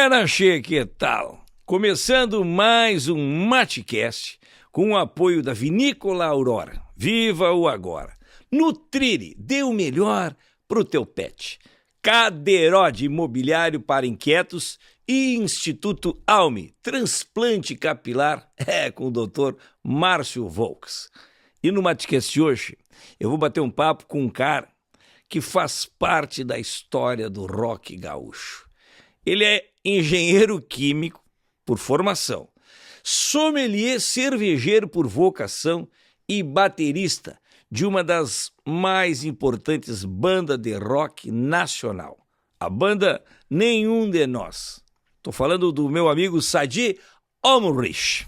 Galera, que tal? Começando mais um Matecast com o apoio da Vinícola Aurora. Viva o agora! Nutrire, dê o melhor pro teu pet. Cadeirode Imobiliário para Inquietos e Instituto Alme, transplante capilar, com o Dr. Márcio Volks. E no Matecast hoje, eu vou bater um papo com um cara que faz parte da história do rock gaúcho. Ele é engenheiro químico por formação, sommelier cervejeiro por vocação e baterista de uma das mais importantes bandas de rock nacional, a banda Nenhum de Nós. Estou falando do meu amigo Sadi Olmrich.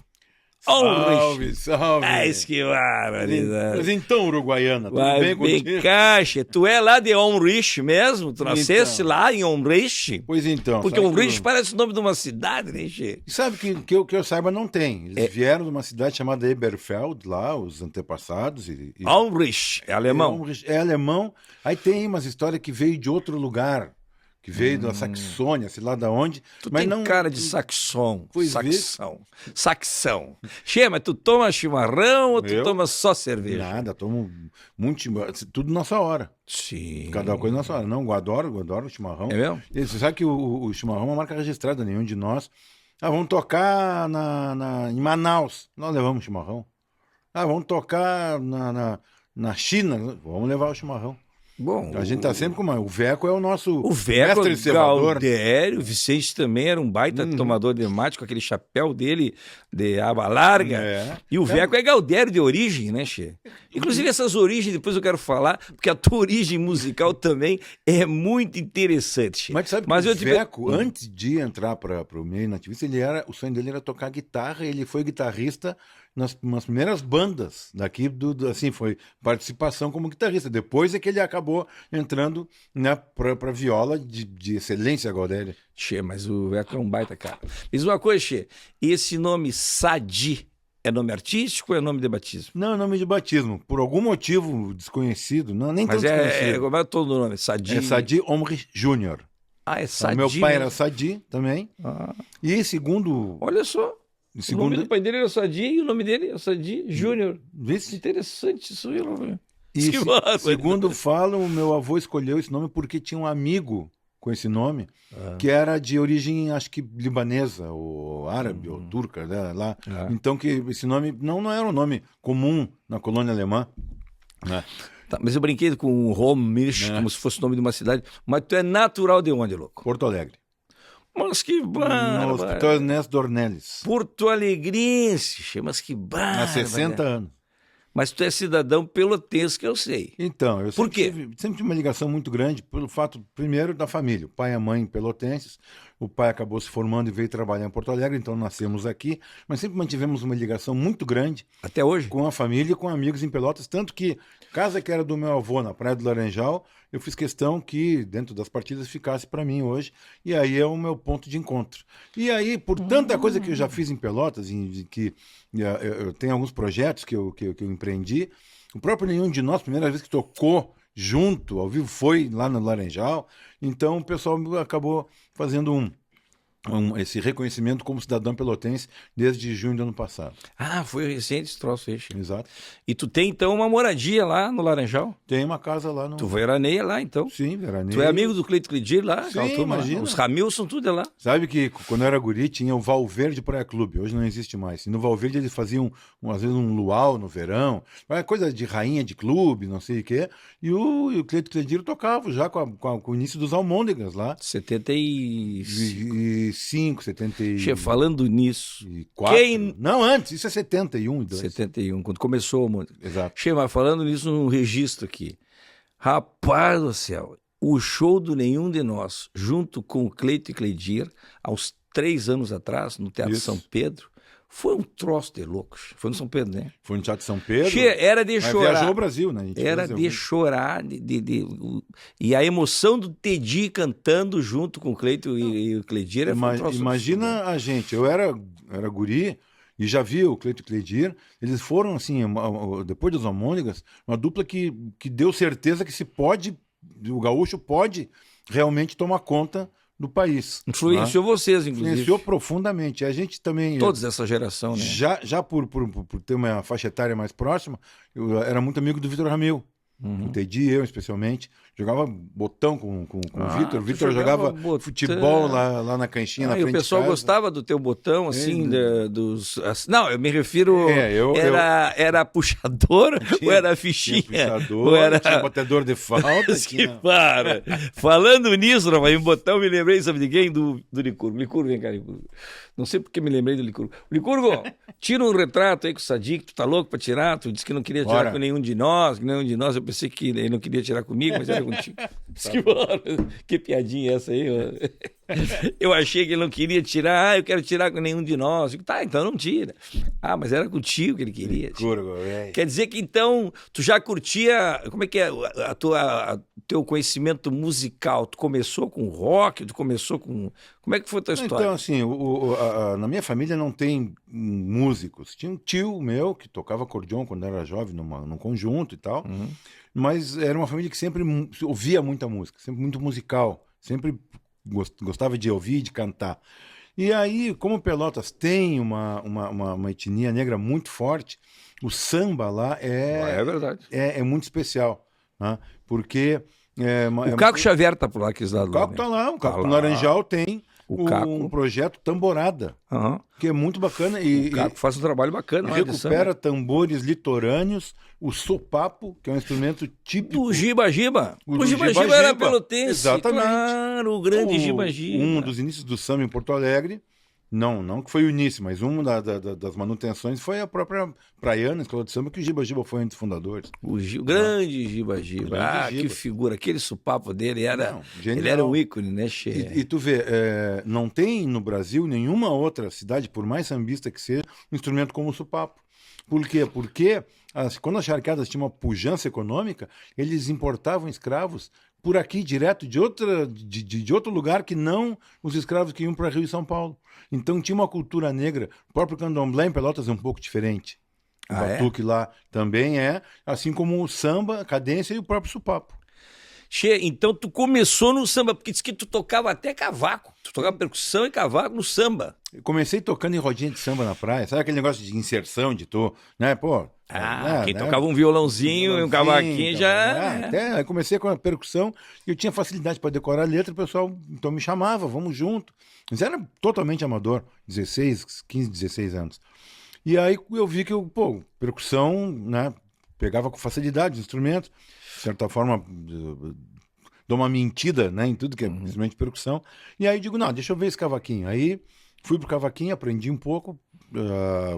Salve, salve. Mas que barbaridade. Mas então, uruguaiana, tudo Vai bem contigo? caixa. Tu é lá de Olmrich mesmo? Tu nasceste lá em Olmrich? Pois então. Porque Olmrich parece o nome de uma cidade, né, Che? Sabe que eu saiba não tem. Eles vieram de uma cidade chamada Eberfeld, lá, os antepassados. Olmrich, é alemão. É alemão. Aí tem umas histórias que veio de outro lugar. Que veio da Saxônia, sei lá da onde. Tu mas tem não, cara de saxão. Pois Saxão. Che, mas tu toma chimarrão ou tu Eu? toma só cerveja? Nada, tomo muito tudo nossa hora. Sim. Cada coisa nossa hora. Não, eu adoro o chimarrão. É mesmo? E você sabe que o chimarrão é uma marca registrada, nenhum de nós. Vamos tocar em Manaus. Nós levamos chimarrão. Vamos tocar na China. Vamos levar o chimarrão. Bom, A gente tá sempre com o Veco é o nosso o Veco, mestre cevador. Gaudério, o Vicente também era um baita tomador de mate com aquele chapéu dele de aba larga. E o Veco é Gaudério de origem, né, Che? Inclusive essas origens, depois eu quero falar, porque a tua origem musical também é muito interessante. Mas sabe que o Veco, antes de entrar para o meio nativista, o sonho dele era tocar guitarra, ele foi guitarrista nas primeiras bandas daqui, assim, foi participação como guitarrista. Depois é que ele acabou entrando, né, pra viola de excelência, Gaudério. Che, mas o Veco é um baita cara. Diz uma coisa, Che, esse nome Sadi é nome artístico ou é nome de batismo? Não, é nome de batismo. Por algum motivo desconhecido, nem tão desconhecido. Como é todo o nome? Sadi? É Sadi Olmrich Jr. É Sadi. Meu pai era Sadi também. E segundo... Olha só. O nome do pai dele era Sadi e o nome dele é Sadi Júnior. Interessante isso aí, E segundo falam, o meu avô escolheu esse nome porque tinha um amigo com esse nome, que era de origem, acho que libanesa, ou árabe, ou turca, né, lá. Então que esse nome não era um nome comum na colônia alemã. Né? Tá, mas eu brinquei com o Olmrich, como se fosse o nome de uma cidade. Mas tu é natural de onde, louco? Porto Alegre. Mas que bárbaro. No Hospital Ernesto Dornelles. Porto Alegrense, mas que bárbaro. Há 60 anos. Mas tu é cidadão pelotense, que eu sei. Então, eu Por quê? Sempre tive uma ligação muito grande pelo fato, primeiro, da família. O pai e a mãe pelotenses. O pai acabou se formando e veio trabalhar em Porto Alegre, então nascemos aqui. Mas sempre mantivemos uma ligação muito grande. Até hoje? Com a família e com amigos em Pelotas. Tanto que, casa que era do meu avô na Praia do Laranjal, eu fiz questão que, dentro das partidas, ficasse para mim hoje. E aí é o meu ponto de encontro. E aí, por tanta coisa que eu já fiz em Pelotas, que eu tenho alguns projetos que eu empreendi, o próprio Nenhum de Nós, primeira vez que tocou junto, ao vivo, foi lá no Laranjal. Então o pessoal acabou fazendo esse reconhecimento como cidadão pelotense desde junho do ano passado. Foi recente esse troço aí. Exato. E tu tem, então, uma moradia lá no Laranjal? Tem uma casa lá no... Tu veraneia lá, então? Sim, veraneia. Tu é amigo do Cleito Cledir lá? Sim, imagina. Os Ramilson, tudo é lá. Sabe que quando eu era guri tinha o Valverde Praia Clube, hoje não existe mais. E no Valverde eles faziam, às vezes, um luau no verão, coisa de rainha de clube, não sei o quê. E o Cleito Cledir tocava já com o início dos Almôndegas lá. 75. 70 Che, falando nisso... 4. Não, antes, isso é 71. 71, quando começou o mundo. Exato. Che, mas falando nisso, num registro aqui. Rapaz do céu, o show do Nenhum de Nós, junto com o Cleito e Cledir, aos 3 anos atrás, no Teatro São Pedro, foi um troço de loucos. Foi no São Pedro, né? Foi no Teatro São Pedro. Che, era de chorar. Viajou o Brasil, né? Era de chorar. E a emoção do Tedi cantando junto com o Cleito e o Cledir. Imagina a gente, eu era guri e já vi o Cleito e o Cledir, eles foram, assim, depois dos Almôndegas, uma dupla que deu certeza que o gaúcho pode realmente tomar conta do país. Influenciou vocês, inclusive. Influenciou profundamente. A gente também... Todos dessa geração, né? Já por ter uma faixa etária mais próxima, eu era muito amigo do Vitor Ramil. O Teddy, eu especialmente, jogava botão com o Vitor. O Vitor jogava futebol lá na canchinha, na frente de casa. E o pessoal gostava do teu botão, assim, Não, eu me refiro... Era puxador ou era fichinha? Tinha puxador, tinha batedor de falta. Para! Falando nisso, Rafael, em botão, me lembrei, sabe de quem? Do Licurgo. Licurgo, vem cá, Licurgo. Não sei porque me lembrei do Licurgo. Licurgo, tira um retrato aí com o Sadik, tu tá louco pra tirar? Tu disse que não queria tirar com nenhum de nós, eu pensei que ele não queria tirar comigo, mas era contigo. Que piadinha é essa aí? Eu achei que ele não queria tirar, eu quero tirar com nenhum de nós. Tá, então não tira. Mas era contigo que ele queria. Quer dizer que então tu já curtia, como é que é teu conhecimento musical? Tu começou com rock, tu começou com... Como é que foi a tua história? Então, assim, na minha família não tem músicos. Tinha um tio meu que tocava acordeon quando era jovem, num conjunto e tal. Mas era uma família que sempre ouvia muita música, sempre muito musical, sempre gostava de ouvir, de cantar. E aí, como Pelotas tem uma etnia negra muito forte, o samba lá é verdade. É muito especial, né? Porque... o Caco Xavier tá por lá, aquele lado. O Caco tá lá, o Caco no Laranjal tem um projeto Tamborada, que é muito bacana. O Caco faz um trabalho bacana. Recupera tambores litorâneos, o sopapo, que é um instrumento típico. O Giba-Giba. O Giba-Giba era pelotense. Exatamente. Claro, o grande Giba-Giba. Um dos inícios do samba em Porto Alegre. Não que foi o início, mas uma das manutenções foi a própria Praiana, Escola de Samba, que o Giba-Giba foi um dos fundadores. O grande Giba-Giba. Que figura. Aquele sopapo dele ele era um ícone, né, Che? E tu vê, não tem no Brasil nenhuma outra cidade, por mais sambista que seja, um instrumento como o sopapo. Por quê? Porque quando as charqueadas tinham uma pujança econômica, eles importavam escravos por aqui, direto de outro lugar que não os escravos que iam para Rio e São Paulo. Então tinha uma cultura negra. O próprio candomblé em Pelotas é um pouco diferente. O batuque lá também assim como o samba, a cadência e o próprio sopapo. Che, então tu começou no samba, porque disse que tu tocava até cavaco. Tu tocava percussão e cavaco no samba. Eu comecei tocando em rodinha de samba na praia. Sabe aquele negócio de inserção de né? Pô... quem tocava um violãozinho e um cavaquinho já... Aí comecei com a percussão e eu tinha facilidade para decorar a letra, o pessoal então me chamava, vamos junto. Mas era totalmente amador, 15, 16 anos. E aí eu vi que percussão, né, pegava com facilidade os instrumentos, de certa forma dou uma mentida, né, em tudo que é instrumento de percussão. E aí digo, não, deixa eu ver esse cavaquinho. Aí fui pro cavaquinho, aprendi um pouco,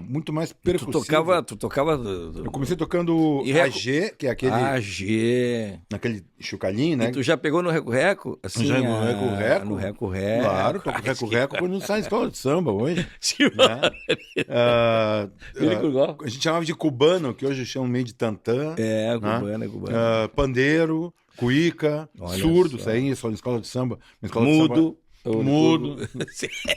muito mais percussivo. Tu tocava... Eu comecei tocando AG, que é aquele... AG. Naquele chocalhinho, né? E tu já pegou no Reco-Reco? Assim, no Reco-Reco? No Reco-Reco. Claro, toco Reco-Reco quando sai em escola de samba hoje. Sim, né? A gente chamava de cubano, que hoje chamam meio de tantã. Cubano. Pandeiro, cuíca, surdo, saía só em escola de samba. Mudo. Mudo.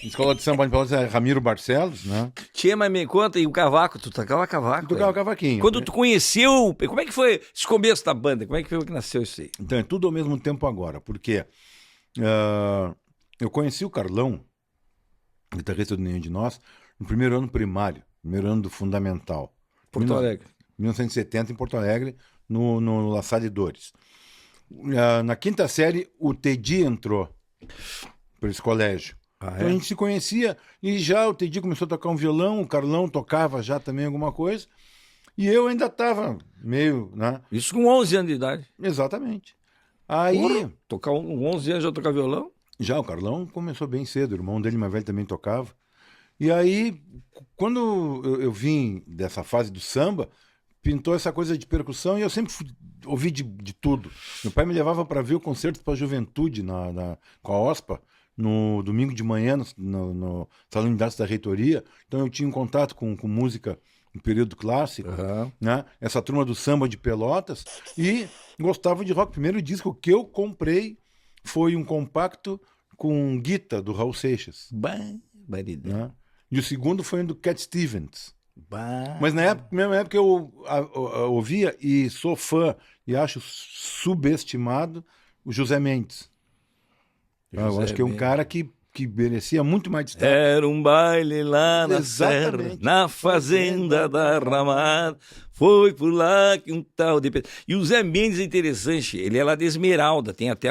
Escola de samba em Pelotas é Ramiro Barcelos, né? Tia, mas me conta, e o cavaco? Tu tocava cavaco? Eu tocava cavaquinho. Quando tu conheceu, como é que foi esse começo da banda? Como é que foi que nasceu isso aí? Então, é tudo ao mesmo tempo agora, porque eu conheci o Carlão, guitarrista do Nenhum de Nós, no primeiro ano primário, primeiro ano do fundamental. Porto Alegre. 1970, em Porto Alegre, no La Salle Dores. Na quinta série, o Teddy entrou para esse colégio. Então a gente se conhecia e já o Teddy começou a tocar um violão, o Carlão tocava já também alguma coisa e eu ainda estava meio, né? Isso com 11 anos de idade. Exatamente. Aí... Tocar com 11 anos já tocar violão? Já, o Carlão começou bem cedo, o irmão dele mais velho também tocava. E aí, quando eu vim dessa fase do samba, pintou essa coisa de percussão e eu sempre ouvi de tudo. Meu pai me levava para ver o concerto para a juventude com a OSPA, no domingo de manhã, no Salão de Dança da Reitoria. Então eu tinha um contato com música no período clássico, né? Essa turma do samba de Pelotas, e gostava de rock. O primeiro disco que eu comprei foi um compacto com Guita, do Raul Seixas. Né? E o segundo foi um do Cat Stevens. Mas na mesma época eu ouvia e sou fã e acho subestimado o José Mendes. Eu acho que é um cara que merecia muito mais destaque. Era um baile lá na Exatamente. serra, na fazenda da Ramada. Foi por lá que um tal de... E o Zé Mendes é interessante, ele é lá de Esmeralda, tem até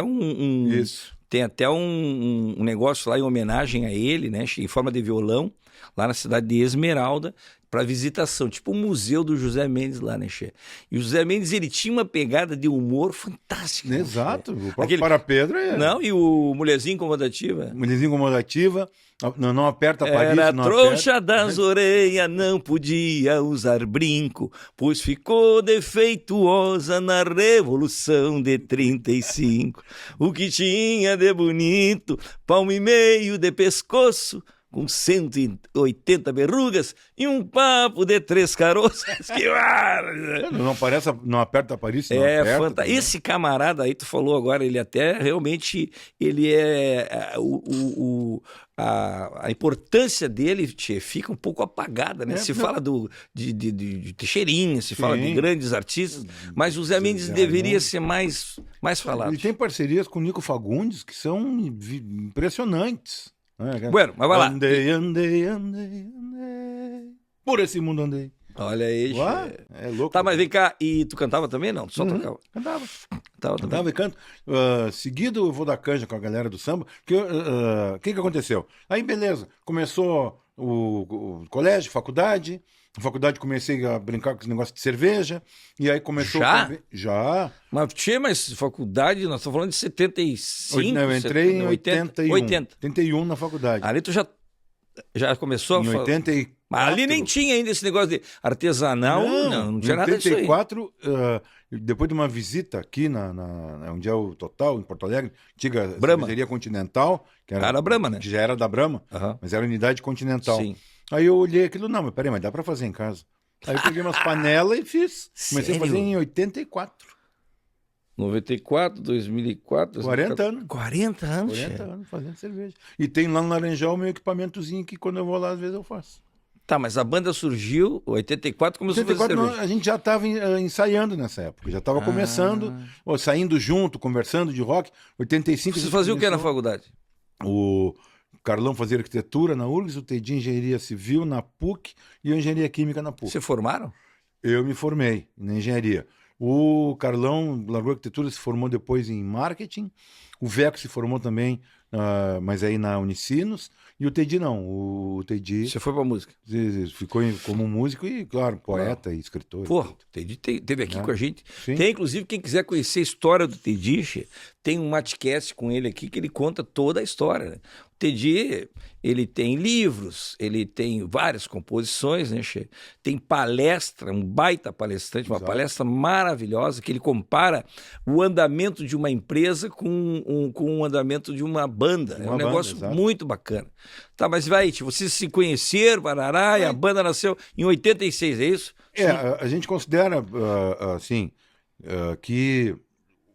Isso. tem até um negócio lá em homenagem a ele, né, em forma de violão, lá na cidade de Esmeralda, para visitação, tipo o museu do José Mendes lá, né, Che? E o José Mendes, ele tinha uma pegada de humor fantástica. Né, Exato. Che? O próprio Para Pedro é... Não, e o Mulherzinha Incomodativa? Mulherzinha Incomodativa, não aperta Paris, Era não trouxa aperta. das orelhas, não podia usar brinco, pois ficou defeituosa na Revolução de 35. O que tinha de bonito, palmo e meio de pescoço, com 180 verrugas e um papo de 3 caroços. Que Não aperta Paris, não é aperta. fantástico. Esse camarada aí, tu falou agora, ele até realmente, ele é a importância dele, tchê, fica um pouco apagada, né? Se fala de Teixeirinha, se fala de grandes artistas, mas o Zé Mendes deveria ser mais falado. Ele tem parcerias com o Nico Fagundes que são impressionantes. Bueno, mas vai lá. Andei. Por esse mundo andei. Olha aí, é louco. Tá, mas vem cá, e tu cantava também, não? Tu só tocava? Cantava. Cantava e canto. Seguido eu vou dar canja com a galera do samba. O que aconteceu? Aí, beleza. Começou o colégio, faculdade. Na faculdade comecei a brincar com esse negócio de cerveja. E aí começou... Já? Mas faculdade, nós estamos falando de 75? Eu entrei em 81. 80. 81 na faculdade. Ali tu já começou em a... 84. Mas ali nem tinha ainda esse negócio de artesanal, não tinha nada disso aí. Em 84, depois de uma visita aqui onde é o Total, em Porto Alegre, antiga cervejaria Continental, que era Brahma, né? Que já era da Brahma, mas era unidade Continental. Sim. Aí eu olhei aquilo, mas peraí, mas dá pra fazer em casa. Aí eu peguei umas panelas e fiz. Comecei a fazer em 84. 94, 2004... 40 anos. 40 anos, 40 anos fazendo cerveja. E tem lá no Laranjal o meu equipamentozinho que quando eu vou lá, às vezes eu faço. Tá, mas a banda surgiu, 84 começou a fazer cerveja. A gente já estava ensaiando nessa época, já estava começando, saindo junto, conversando de rock. 85... Você fazia o que na faculdade? O Carlão fazia arquitetura na URGS, o Tedinho engenharia civil na PUC e eu engenharia química na PUC. Você formaram? Eu me formei na engenharia. O Carlão largou arquitetura, se formou depois em marketing. O Veco se formou também, mas aí na Unicinos. E o Tedi não. O Tedi... Você foi pra música? Ficou como músico e, claro, poeta e escritor. Pô, o Tedi teve aqui com a gente. Sim. Tem, inclusive, quem quiser conhecer a história do Tedi, tem um matcast com ele aqui que ele conta toda a história. Né? O Tedi, ele tem livros, ele tem várias composições, né, Che? Tem palestra, um baita palestrante, uma palestra maravilhosa, que ele compara o andamento de uma empresa com o andamento de uma banda. É um negócio muito bacana. Tá, mas vai, vocês se conheceram, Parará, e a banda nasceu em 86, é isso? A gente considera, assim, que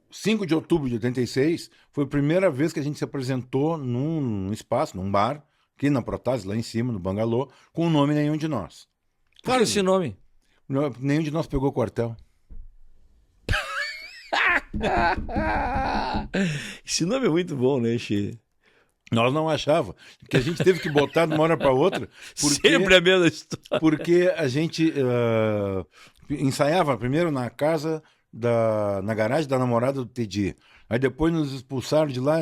5 de outubro de 86 foi a primeira vez que a gente se apresentou num espaço, num bar, aqui na Protase, lá em cima, no Bangalô, com o nome Nenhum de Nós. Por que esse nome? Nenhum de nós pegou o quartel. Esse nome é muito bom, né, Che? Nós não achava, que a gente teve que botar de uma hora para outra. Sempre a mesma história. Porque a gente ensaiava primeiro na casa, na garagem da namorada do Tedi. Aí depois nos expulsaram de lá,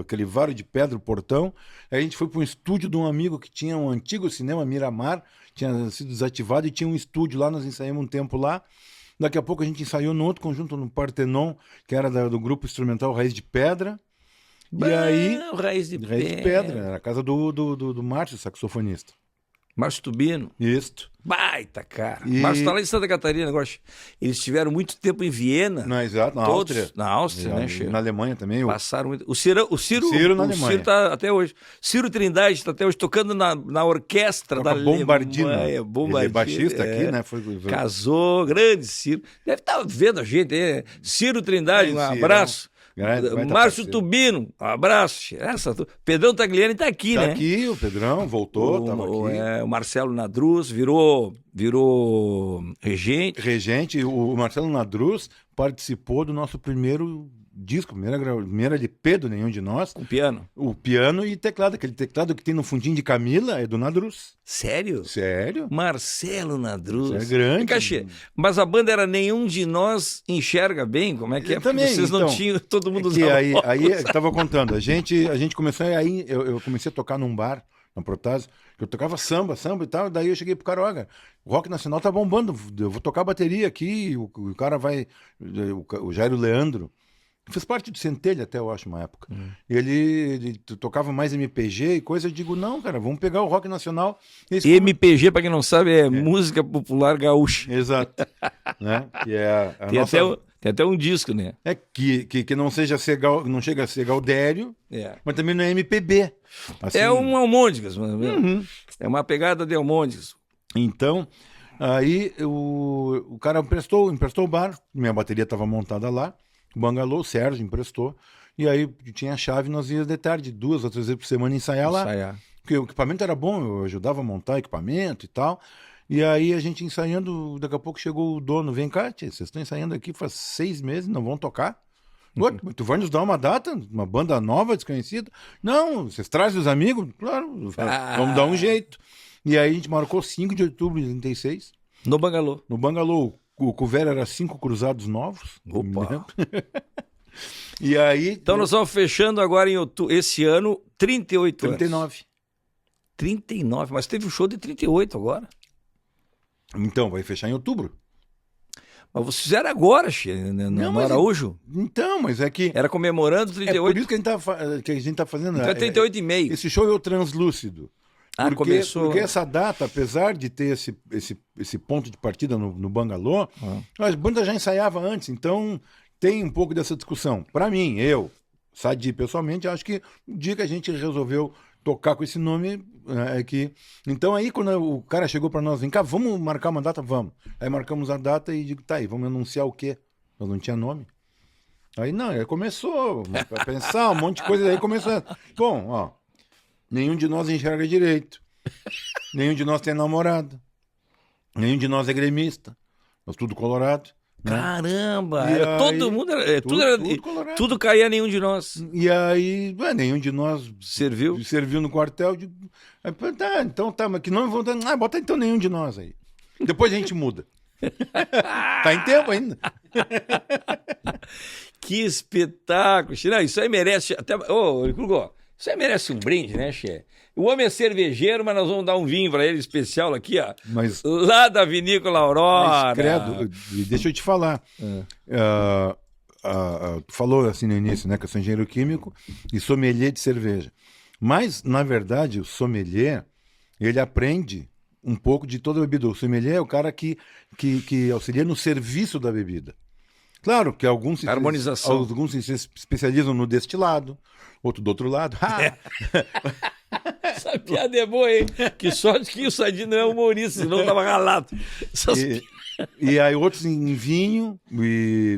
aquele varo de pedra, o portão. Aí a gente foi para um estúdio de um amigo que tinha um antigo cinema Miramar, tinha sido desativado e tinha um estúdio lá, nós ensaiamos um tempo lá. Daqui a pouco a gente ensaiou no outro conjunto, no Partenon, que era do grupo instrumental Raiz de Pedra. E aí... Raiz de Pedra, era a casa do Márcio, saxofonista. Márcio Tubino. Isso. Baita, cara. Márcio tá lá em Santa Catarina agora. Eles tiveram muito tempo em Viena. Exato, na todos, Áustria. Na Áustria, né, Che? Na Alemanha também. Passaram muito. O Ciro na Alemanha. Ciro tá até hoje. Ciro Trindade está até hoje tocando na orquestra da Bombardino. Bombardino. Ele é baixista aqui, né? Casou, grande Ciro. Deve estar vendo a gente aí. Ciro Trindade, um abraço. Márcio Tubino, um abraço. Pedrão Tagliani tá aqui, né? Tá aqui, o Pedrão voltou, tava aqui. O Marcelo Nadruz virou regente. O Marcelo Nadruz participou do nosso primeiro disco, primeira LP do Nenhum de Nós. Com piano. O piano e teclado. Aquele teclado que tem no fundinho de Camila é do Nadruz. Sério? Sério? Marcelo Nadruz. Isso é grande. Cachê, mas a banda era Nenhum de Nós Enxerga Bem? Como é que é? Porque Também, vocês não então, tinham, todo mundo que usava aí óculos. eu tava contando, a gente começou, aí eu comecei a tocar num bar, na Protásio, que eu tocava samba e tal, daí eu cheguei pro cara, olha, o rock nacional tá bombando, eu vou tocar bateria aqui, o cara vai, o Jairo Leandro, fez parte do Centelha até, eu acho, uma época. Ele tocava mais MPG e coisa, eu digo, não, cara, vamos pegar o rock nacional. MPG, pra quem não sabe, é música popular gaúcha. Exato. Né? Que é a Tem, nossa... tem até um disco, né? É que não seja não chega a ser Gaudério, mas também não é MPB. Assim, É um Almôndegas, é uma pegada de Almôndegas. Então, aí o cara emprestou o bar, minha bateria estava montada lá, o bangalô, o Sérgio emprestou, e aí tinha a chave, nós íamos de tarde, 2 ou 3 vezes por semana ensaiar lá. Porque o equipamento era bom, eu ajudava a montar equipamento e tal. E aí a gente ensaiando, daqui a pouco chegou o dono, vem cá, tia, vocês estão ensaiando aqui faz 6 meses, não vão tocar? Tu vai nos dar uma data, uma banda nova, desconhecida? Não, vocês trazem os amigos? Claro, vamos dar um jeito. E aí a gente marcou 5 de outubro de 36. No bangalô. No bangalô, o couvert era 5 cruzados novos. Opa! E aí... Então nós estamos fechando agora em outubro, esse ano, 38 39. anos. 39, mas teve um show de 38 agora. Então, vai fechar em outubro. Mas vocês fizeram agora, no Araújo? Então, mas é que... Era comemorando 38. É por isso que a gente tá fazendo... Então é 38,5. Esse show é o translúcido. Começou... Porque essa data, apesar de ter esse ponto de partida no bangalô, as bandas já ensaiavam antes, então tem um pouco dessa discussão. Para mim, Sadi, pessoalmente, acho que o dia que a gente resolveu tocar com esse nome é que... Então aí, quando o cara chegou para nós, vem cá, vamos marcar uma data? Vamos. Aí marcamos a data e digo, tá aí, vamos anunciar o quê? Nós não tinha nome. Aí não, aí começou a pensar um monte de coisa, aí começou... Bom, ó, nenhum de nós enxerga direito. Nenhum de nós tem namorada. Nenhum de nós é gremista. Nós tudo colorado. Né? Caramba! Aí, todo mundo era... Tudo colorado. Tudo caía nenhum de nós. E aí, nenhum de nós serviu no quartel. Tá, então tá, mas que nome vão dar? Bota então nenhum de nós aí. Depois a gente muda. Tá em tempo ainda. Que espetáculo! Não, isso aí merece... Até... Ô, Hugo, isso aí merece um brinde, né, Che? O homem é cervejeiro, mas nós vamos dar um vinho para ele especial aqui, ó. Lá da Vinícola Aurora. Mas, credo, deixa eu te falar. Tu falou assim no início, né, que eu sou engenheiro químico e sommelier de cerveja. Mas, na verdade, o sommelier, ele aprende um pouco de toda a bebida. O sommelier é o cara que auxilia no serviço da bebida. Claro que alguns se especializam no destilado, outro do outro lado. Essa piada é boa, hein? Que sorte que o Sadi não é humorista, senão tava ralado. E aí outros em vinho,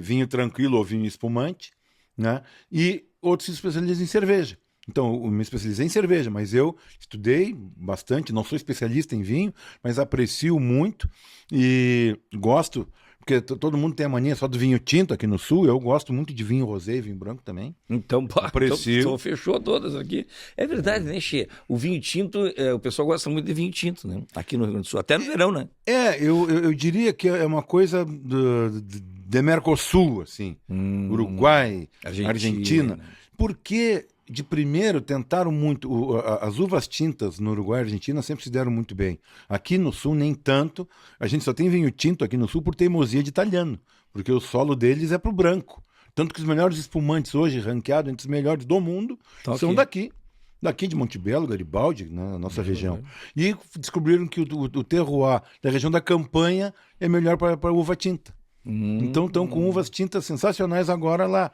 vinho tranquilo ou vinho espumante, né? E outros se especializam em cerveja. Então, eu me especializei em cerveja, mas eu estudei bastante, não sou especialista em vinho, mas aprecio muito e gosto... Porque todo mundo tem a mania só do vinho tinto aqui no Sul. Eu gosto muito de vinho rosé e vinho branco também. Então fechou todas aqui. É verdade, né, Che? O vinho tinto, o pessoal gosta muito de vinho tinto, né? Aqui no Rio Grande do Sul, até no verão, né? Eu diria que é uma coisa de Mercosul, assim. Uruguai, Argentina. Porque... De primeiro, tentaram muito... As uvas tintas no Uruguai e Argentina sempre se deram muito bem. Aqui no Sul, nem tanto. A gente só tem vinho tinto aqui no Sul por teimosia de italiano. Porque o solo deles é pro branco. Tanto que os melhores espumantes hoje, ranqueados entre os melhores do mundo, são daqui. Daqui de Montebello, Garibaldi, na nossa região. E descobriram que o terroir da região da Campanha é melhor para uva tinta. Então estão com uvas tintas sensacionais agora lá.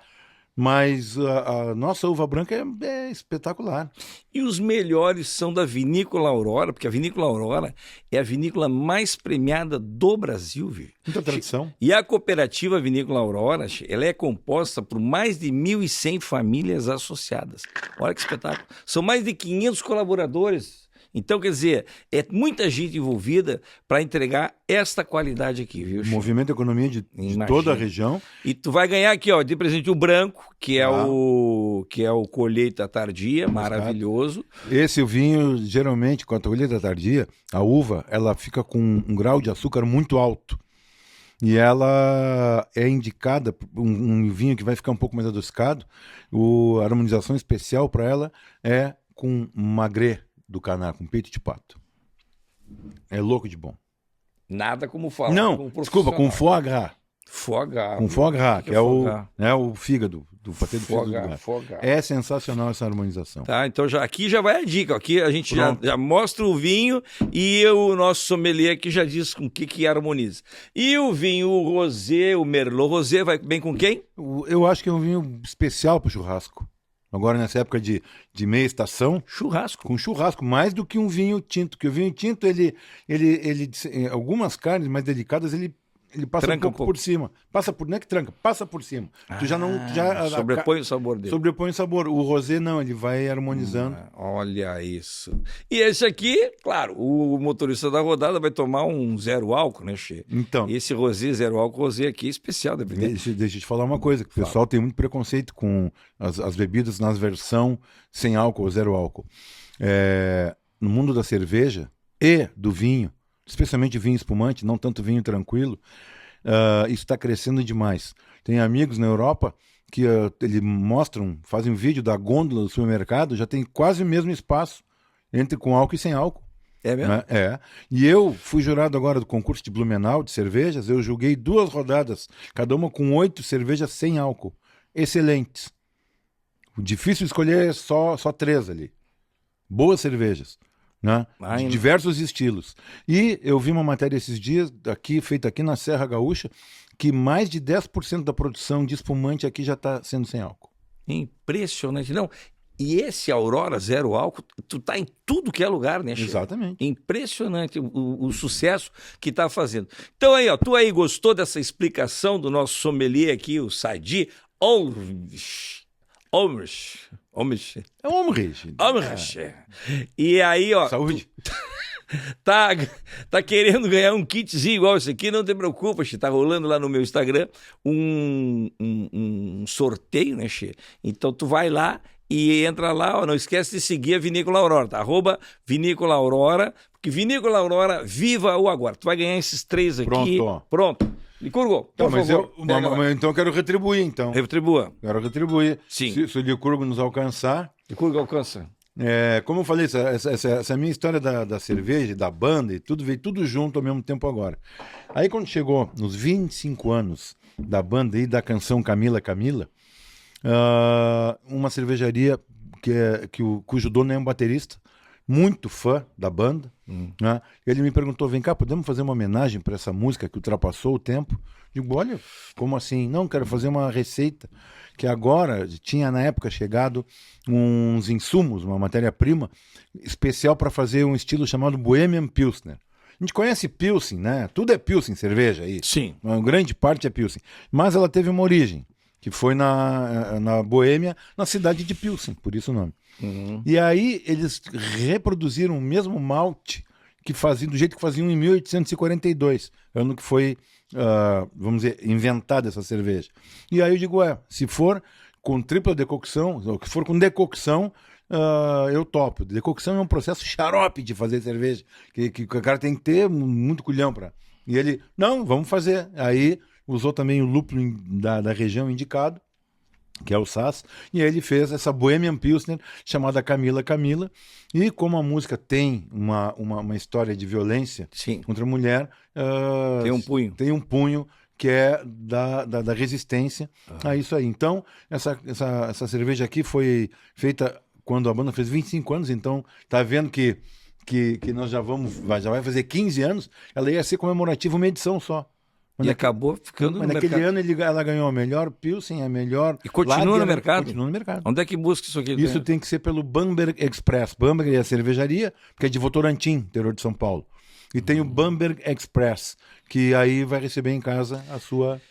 Mas a nossa uva branca é espetacular. E os melhores são da Vinícola Aurora, porque a Vinícola Aurora é a vinícola mais premiada do Brasil, viu? Muita tradição. E a cooperativa Vinícola Aurora, ela é composta por mais de 1.100 famílias associadas. Olha que espetáculo. São mais de 500 colaboradores Então, quer dizer, é muita gente envolvida para entregar esta qualidade aqui, viu, Chico? Movimento economia de Imagina. toda a região. E tu vai ganhar aqui, ó, de presente o branco, que é o colheita tardia, maravilhoso. Esse vinho, geralmente, com a colheita tardia, a uva, ela fica com um grau de açúcar muito alto. E ela é indicada, um vinho que vai ficar um pouco mais adocicado, a harmonização especial para ela é com magret do Caná, com peito de pato. É louco de bom. Nada como falar. Não, desculpa, com foie gras. Foie gras. Com foie gras, que é o fígado, do patê do foie fígado. Gras, foie gras. É sensacional essa harmonização. Tá, então aqui já vai a dica. Aqui a gente já mostra o vinho e o nosso sommelier aqui já diz com o que harmoniza. E o vinho rosé, o Merlot rosé, vai bem com quem? Eu acho que é um vinho especial para o churrasco. Agora, nessa época de meia estação. Churrasco. Com churrasco, mais do que um vinho tinto. Porque o vinho tinto, ele algumas carnes mais delicadas, ele passa tranca um pouco por cima. Não é que tranca, passa por cima. Tu já não. Sobrepõe o sabor dele. Sobrepõe o sabor. O rosé não, ele vai harmonizando. Olha isso. E esse aqui, claro, o motorista da rodada vai tomar um zero álcool, né, Che? Então. Esse rosé, zero álcool, rosé aqui é especial, dependendo. Deixa eu te falar uma coisa, que o pessoal tem muito preconceito com as bebidas nas versão sem álcool ou zero álcool. No mundo da cerveja e do vinho, especialmente vinho espumante, não tanto vinho tranquilo, isso está crescendo demais. Tem amigos na Europa que eles fazem um vídeo da gôndola do supermercado, já tem quase o mesmo espaço entre com álcool e sem álcool. É mesmo? Né? É. E eu fui jurado agora do concurso de Blumenau de cervejas, eu julguei 2 rodadas, cada uma com 8 cervejas sem álcool. Excelentes. O difícil escolher é só 3 ali. Boas cervejas. Né? De diversos estilos. E eu vi uma matéria esses dias, feita aqui na Serra Gaúcha, que mais de 10% da produção de espumante aqui já está sendo sem álcool. Impressionante. Não, e esse Aurora Zero Álcool, tu tá em tudo que é lugar, né, Chico? Exatamente. Impressionante o sucesso que tá fazendo. Então aí, ó, tu aí gostou dessa explicação do nosso sommelier aqui, o Sadi Ulrich. É um Ulrich. E aí, ó. Saúde. Tá querendo ganhar um kitzinho igual esse aqui, não te preocupa, Che. Tá rolando lá no meu Instagram um sorteio, né, Che? Então tu vai lá e entra lá, ó, não esquece de seguir a Vinícola Aurora, tá? @Vinícola Aurora, porque Vinícola Aurora, viva o agora. Tu vai ganhar esses 3 aqui. Pronto. Licurgo, por mas favor. Então eu quero retribuir, então. Retribua. Quero retribuir. Sim. Se o Licurgo nos alcançar. Licurgo alcança. Como eu falei, essa minha história da cerveja, da banda e tudo, veio tudo junto ao mesmo tempo agora. Aí quando chegou nos 25 anos da banda e da canção Camila, uma cervejaria cujo dono é um baterista, muito fã da banda, né? Ele me perguntou, vem cá, podemos fazer uma homenagem para essa música que ultrapassou o tempo? Digo, olha, como assim? Não, quero fazer uma receita, que agora tinha na época chegado uns insumos, uma matéria-prima especial para fazer um estilo chamado Bohemian Pilsner. A gente conhece Pilsen, né? Tudo é Pilsen, cerveja aí. Sim. Uma grande parte é Pilsen. Mas ela teve uma origem, que foi na Boêmia, na cidade de Pilsen, por isso o nome. E aí eles reproduziram o mesmo malte do jeito que faziam em 1842, ano que foi, vamos dizer, inventada essa cerveja. E aí eu digo, se for com tripla decocção, ou que for com decocção, eu topo. Decocção é um processo xarope de fazer cerveja, que o cara tem que ter muito culhão para. E ele, não, vamos fazer. Aí usou também o lúpulo da região indicado, que é o Sass, e aí ele fez essa Bohemian Pilsner chamada Camila. E como a música tem uma história de violência contra a mulher, tem um punho que é da resistência a isso aí. Então, essa cerveja aqui foi feita quando a banda fez 25 anos, então tá vendo que nós já vai fazer 15 anos, ela ia ser comemorativa uma edição só. Acabou ficando no mercado. Naquele ano ela ganhou a melhor Pilsen, a melhor... E continua no mercado? Continua no mercado. Onde é que busca isso aqui? Isso tem que ser pelo Bamberg Express. Bamberg é a cervejaria, que é de Votorantim, interior de São Paulo. E tem o Bamberg Express, que aí vai receber em casa a sua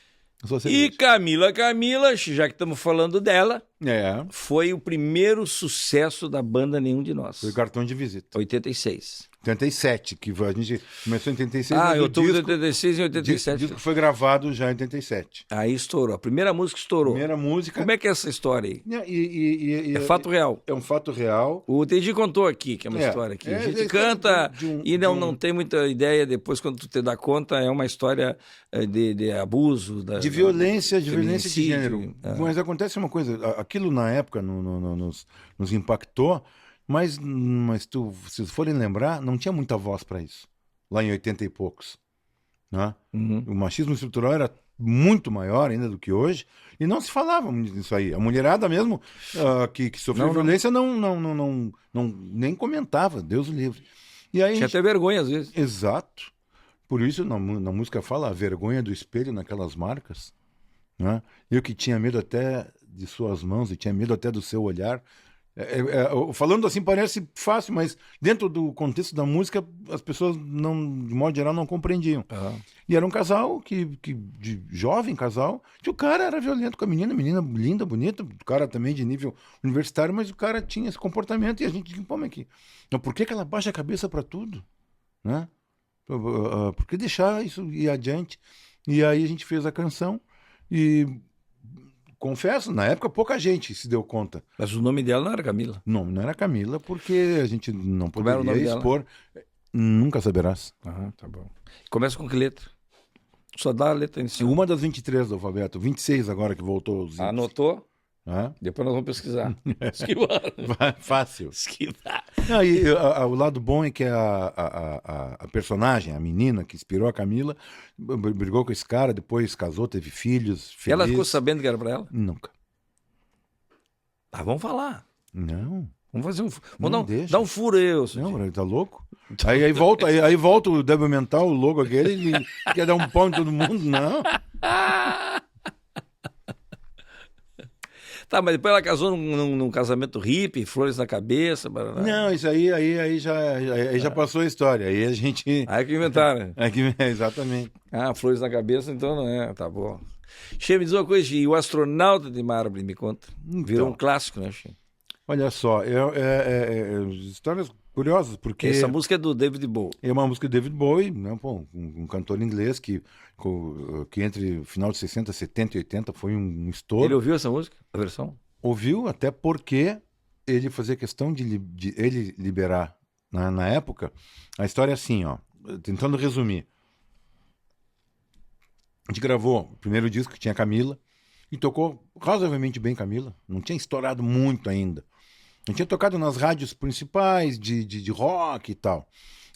cerveja. E Camila, já que estamos falando dela, Foi o primeiro sucesso da banda Nenhum de Nós. Foi cartão de visita. 86. 87, que a gente começou em 86. Em outubro de 86 e 87. O disco foi gravado já em 87. Aí estourou. A primeira música estourou. Primeira música. Como é que é essa história aí? É fato real. É um fato real. O Teddy contou aqui, que é uma história aqui. A gente canta e não tem muita ideia. Depois, quando tu te dá conta, é uma história de abuso. De violência de gênero. Mas acontece uma coisa. Aquilo na época nos impactou. Mas se forem lembrar, não tinha muita voz para isso, lá em 80 e poucos. Né? O machismo estrutural era muito maior ainda do que hoje, e não se falava nisso aí. A mulherada mesmo que sofreu violência nem comentava, Deus o livre. E aí, tinha até vergonha às vezes. Exato. Por isso na música fala a vergonha do espelho naquelas marcas. Né? Eu que tinha medo até de suas mãos, e tinha medo até do seu olhar. Falando assim parece fácil, mas dentro do contexto da música as pessoas de modo geral não compreendiam. E era um casal de jovem casal, que o cara era violento com a menina linda, bonita, o cara também de nível universitário, mas o cara tinha esse comportamento e a gente disse, pô, mas por que ela baixa a cabeça para tudo? Né? Por que deixar isso ir adiante? E aí a gente fez a canção e confesso, na época pouca gente se deu conta. Mas o nome dela não era Camila? Não era Camila, porque a gente não poderia expor. Nunca saberás. Tá bom. Começa com que letra? Só dá a letra inicial. Uma das 23 do alfabeto, 26 agora que voltou. Anotou? Depois nós vamos pesquisar. Esquivar. Fácil. Esquivar. O lado bom é que a personagem, a menina que inspirou a Camila, brigou com esse cara, depois casou, teve filhos. Feliz. Ela ficou sabendo que era pra ela? Nunca. Vamos falar. Não. Vamos fazer dar um furo aí. Não, ele tá louco? Aí volta o débil mental, o logo aquele, e quer dar um pau em todo mundo. Não. Tá, mas depois ela casou num casamento hippie, flores na cabeça. Barará. Não, isso aí já passou a história. Aí a gente. Aí que inventaram. Exatamente. Flores na cabeça, então não é. Tá bom. Che, me diz uma coisa, e o Astronauta de Mármore, me conta. Virou um clássico, né, Che? Olha só, histórias curiosas, porque... Essa música é do David Bowie. É uma música do David Bowie, né, um cantor inglês que entre o final de 60, 70 e 80 foi um estouro. Ele ouviu essa música, a versão? Ouviu, até porque ele fazia questão de ele liberar, na época. A história é assim, tentando resumir. A gente gravou o primeiro disco, que tinha Camila, e tocou razoavelmente bem Camila, não tinha estourado muito ainda. A gente tinha tocado nas rádios principais de rock e tal.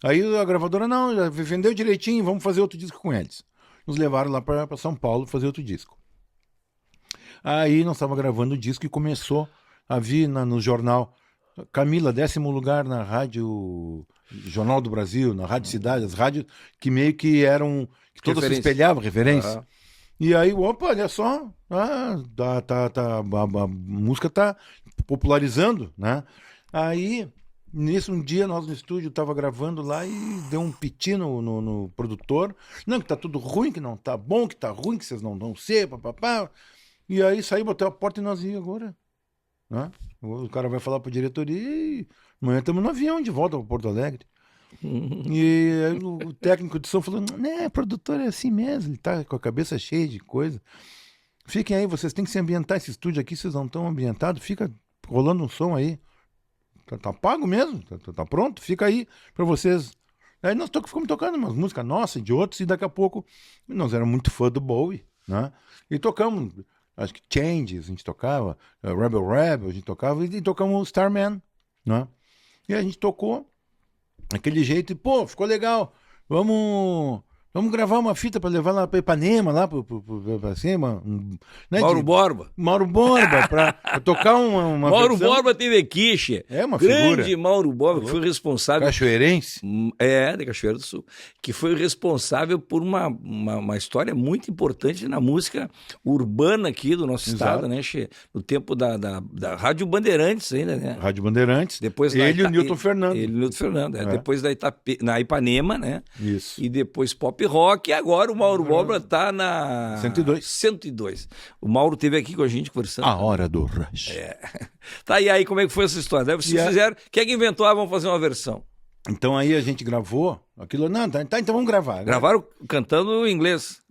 Aí a gravadora, não, já vendeu direitinho, vamos fazer outro disco com eles. Nos levaram lá para São Paulo fazer outro disco. Aí nós estávamos gravando o disco e começou a vir no jornal Camila, 10º lugar na rádio Jornal do Brasil, na Rádio Cidade, as rádios que meio que eram, que todas se espelhavam, referência. E aí, opa, olha só, a música tá popularizando, né? Aí, nisso, um dia nós no estúdio tava gravando lá e deu um piti no produtor. Não, que tá tudo ruim, que não tá bom, que tá ruim, que vocês não vão ser, papapá. E aí saímos até a porta e nós íamos agora. Né? O cara vai falar pra diretoria e amanhã estamos no avião de volta para Porto Alegre. E aí o técnico de som falou, né, produtor é assim mesmo, ele tá com a cabeça cheia de coisa. Fiquem aí, vocês têm que se ambientar, esse estúdio aqui, vocês não estão ambientados, fica rolando um som aí. Tá pago mesmo, tá pronto, fica aí pra vocês. Aí nós ficamos tocando umas músicas nossas, de outros, e daqui a pouco nós éramos muito fã do Bowie, né? E tocamos, acho que Changes, a gente tocava, Rebel Rebel, a gente tocava, e tocamos Starman, né? E a gente tocou daquele jeito, e pô, ficou legal, vamos gravar uma fita para levar lá para Ipanema, lá para cima. Né, Mauro Borba, para tocar uma Mauro versão. Borba teve aqui, Che. É uma grande figura. Mauro Borba, que foi responsável... Cachoeirense? De Cachoeira do Sul. Que foi responsável por uma história muito importante na música urbana aqui do nosso estado, né, Che? No tempo da Rádio Bandeirantes ainda, né? Rádio Bandeirantes. Depois ele e o Newton Fernando. Ele e o Newton Fernando. Depois na Ipanema, né? Isso. E depois Pop pop rock, e agora o Mauro Borba tá na 102. 102. O Mauro esteve aqui com a gente conversando. A hora do rush. Tá, e aí como é que foi essa história? Daí vocês fizeram, quem é que inventou? Vamos fazer uma versão. Então aí a gente gravou aquilo. Não, tá, então vamos gravar. Gravaram cantando em inglês.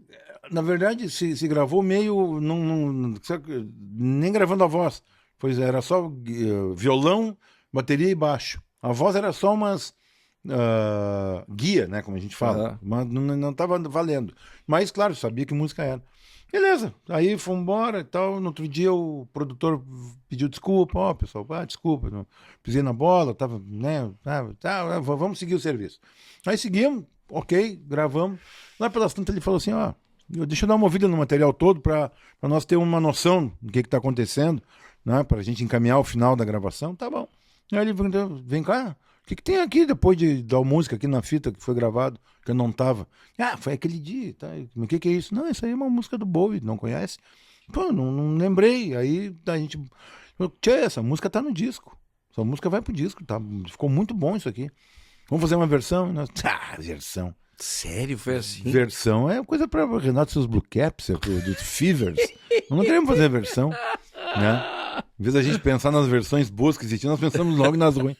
Na verdade, se gravou meio. Nem gravando a voz. Pois era só violão, bateria e baixo. A voz era só umas guia, né? Como a gente fala. Mas não tava valendo. Mas, claro, sabia que música era. Beleza. Aí fomos embora e tal. No outro dia o produtor pediu desculpa. Pessoal, desculpa. Não, pisei na bola, tava, né? Vamos seguir o serviço. Aí seguimos, ok, gravamos. Lá pelas tantas ele falou assim, deixa eu dar uma ouvida no material todo para nós ter uma noção do que está acontecendo, né? Para a gente encaminhar o final da gravação. Tá bom. Aí ele perguntou, vem cá, o que tem aqui depois da música aqui na fita que foi gravado, que eu não tava? Foi aquele dia, tá? O que é isso? Não, isso aí é uma música do Bowie, não conhece? Pô, não lembrei. Aí a gente, essa música tá no disco. Essa música vai pro disco, tá? Ficou muito bom isso aqui. Vamos fazer uma versão? E nós, versão. Sério, foi assim? Versão é coisa para Renato e seus Blue Caps, do Fevers. Nós não queremos fazer versão, né? Em vez da gente pensar nas versões boas que existiam, nós pensamos logo nas ruins.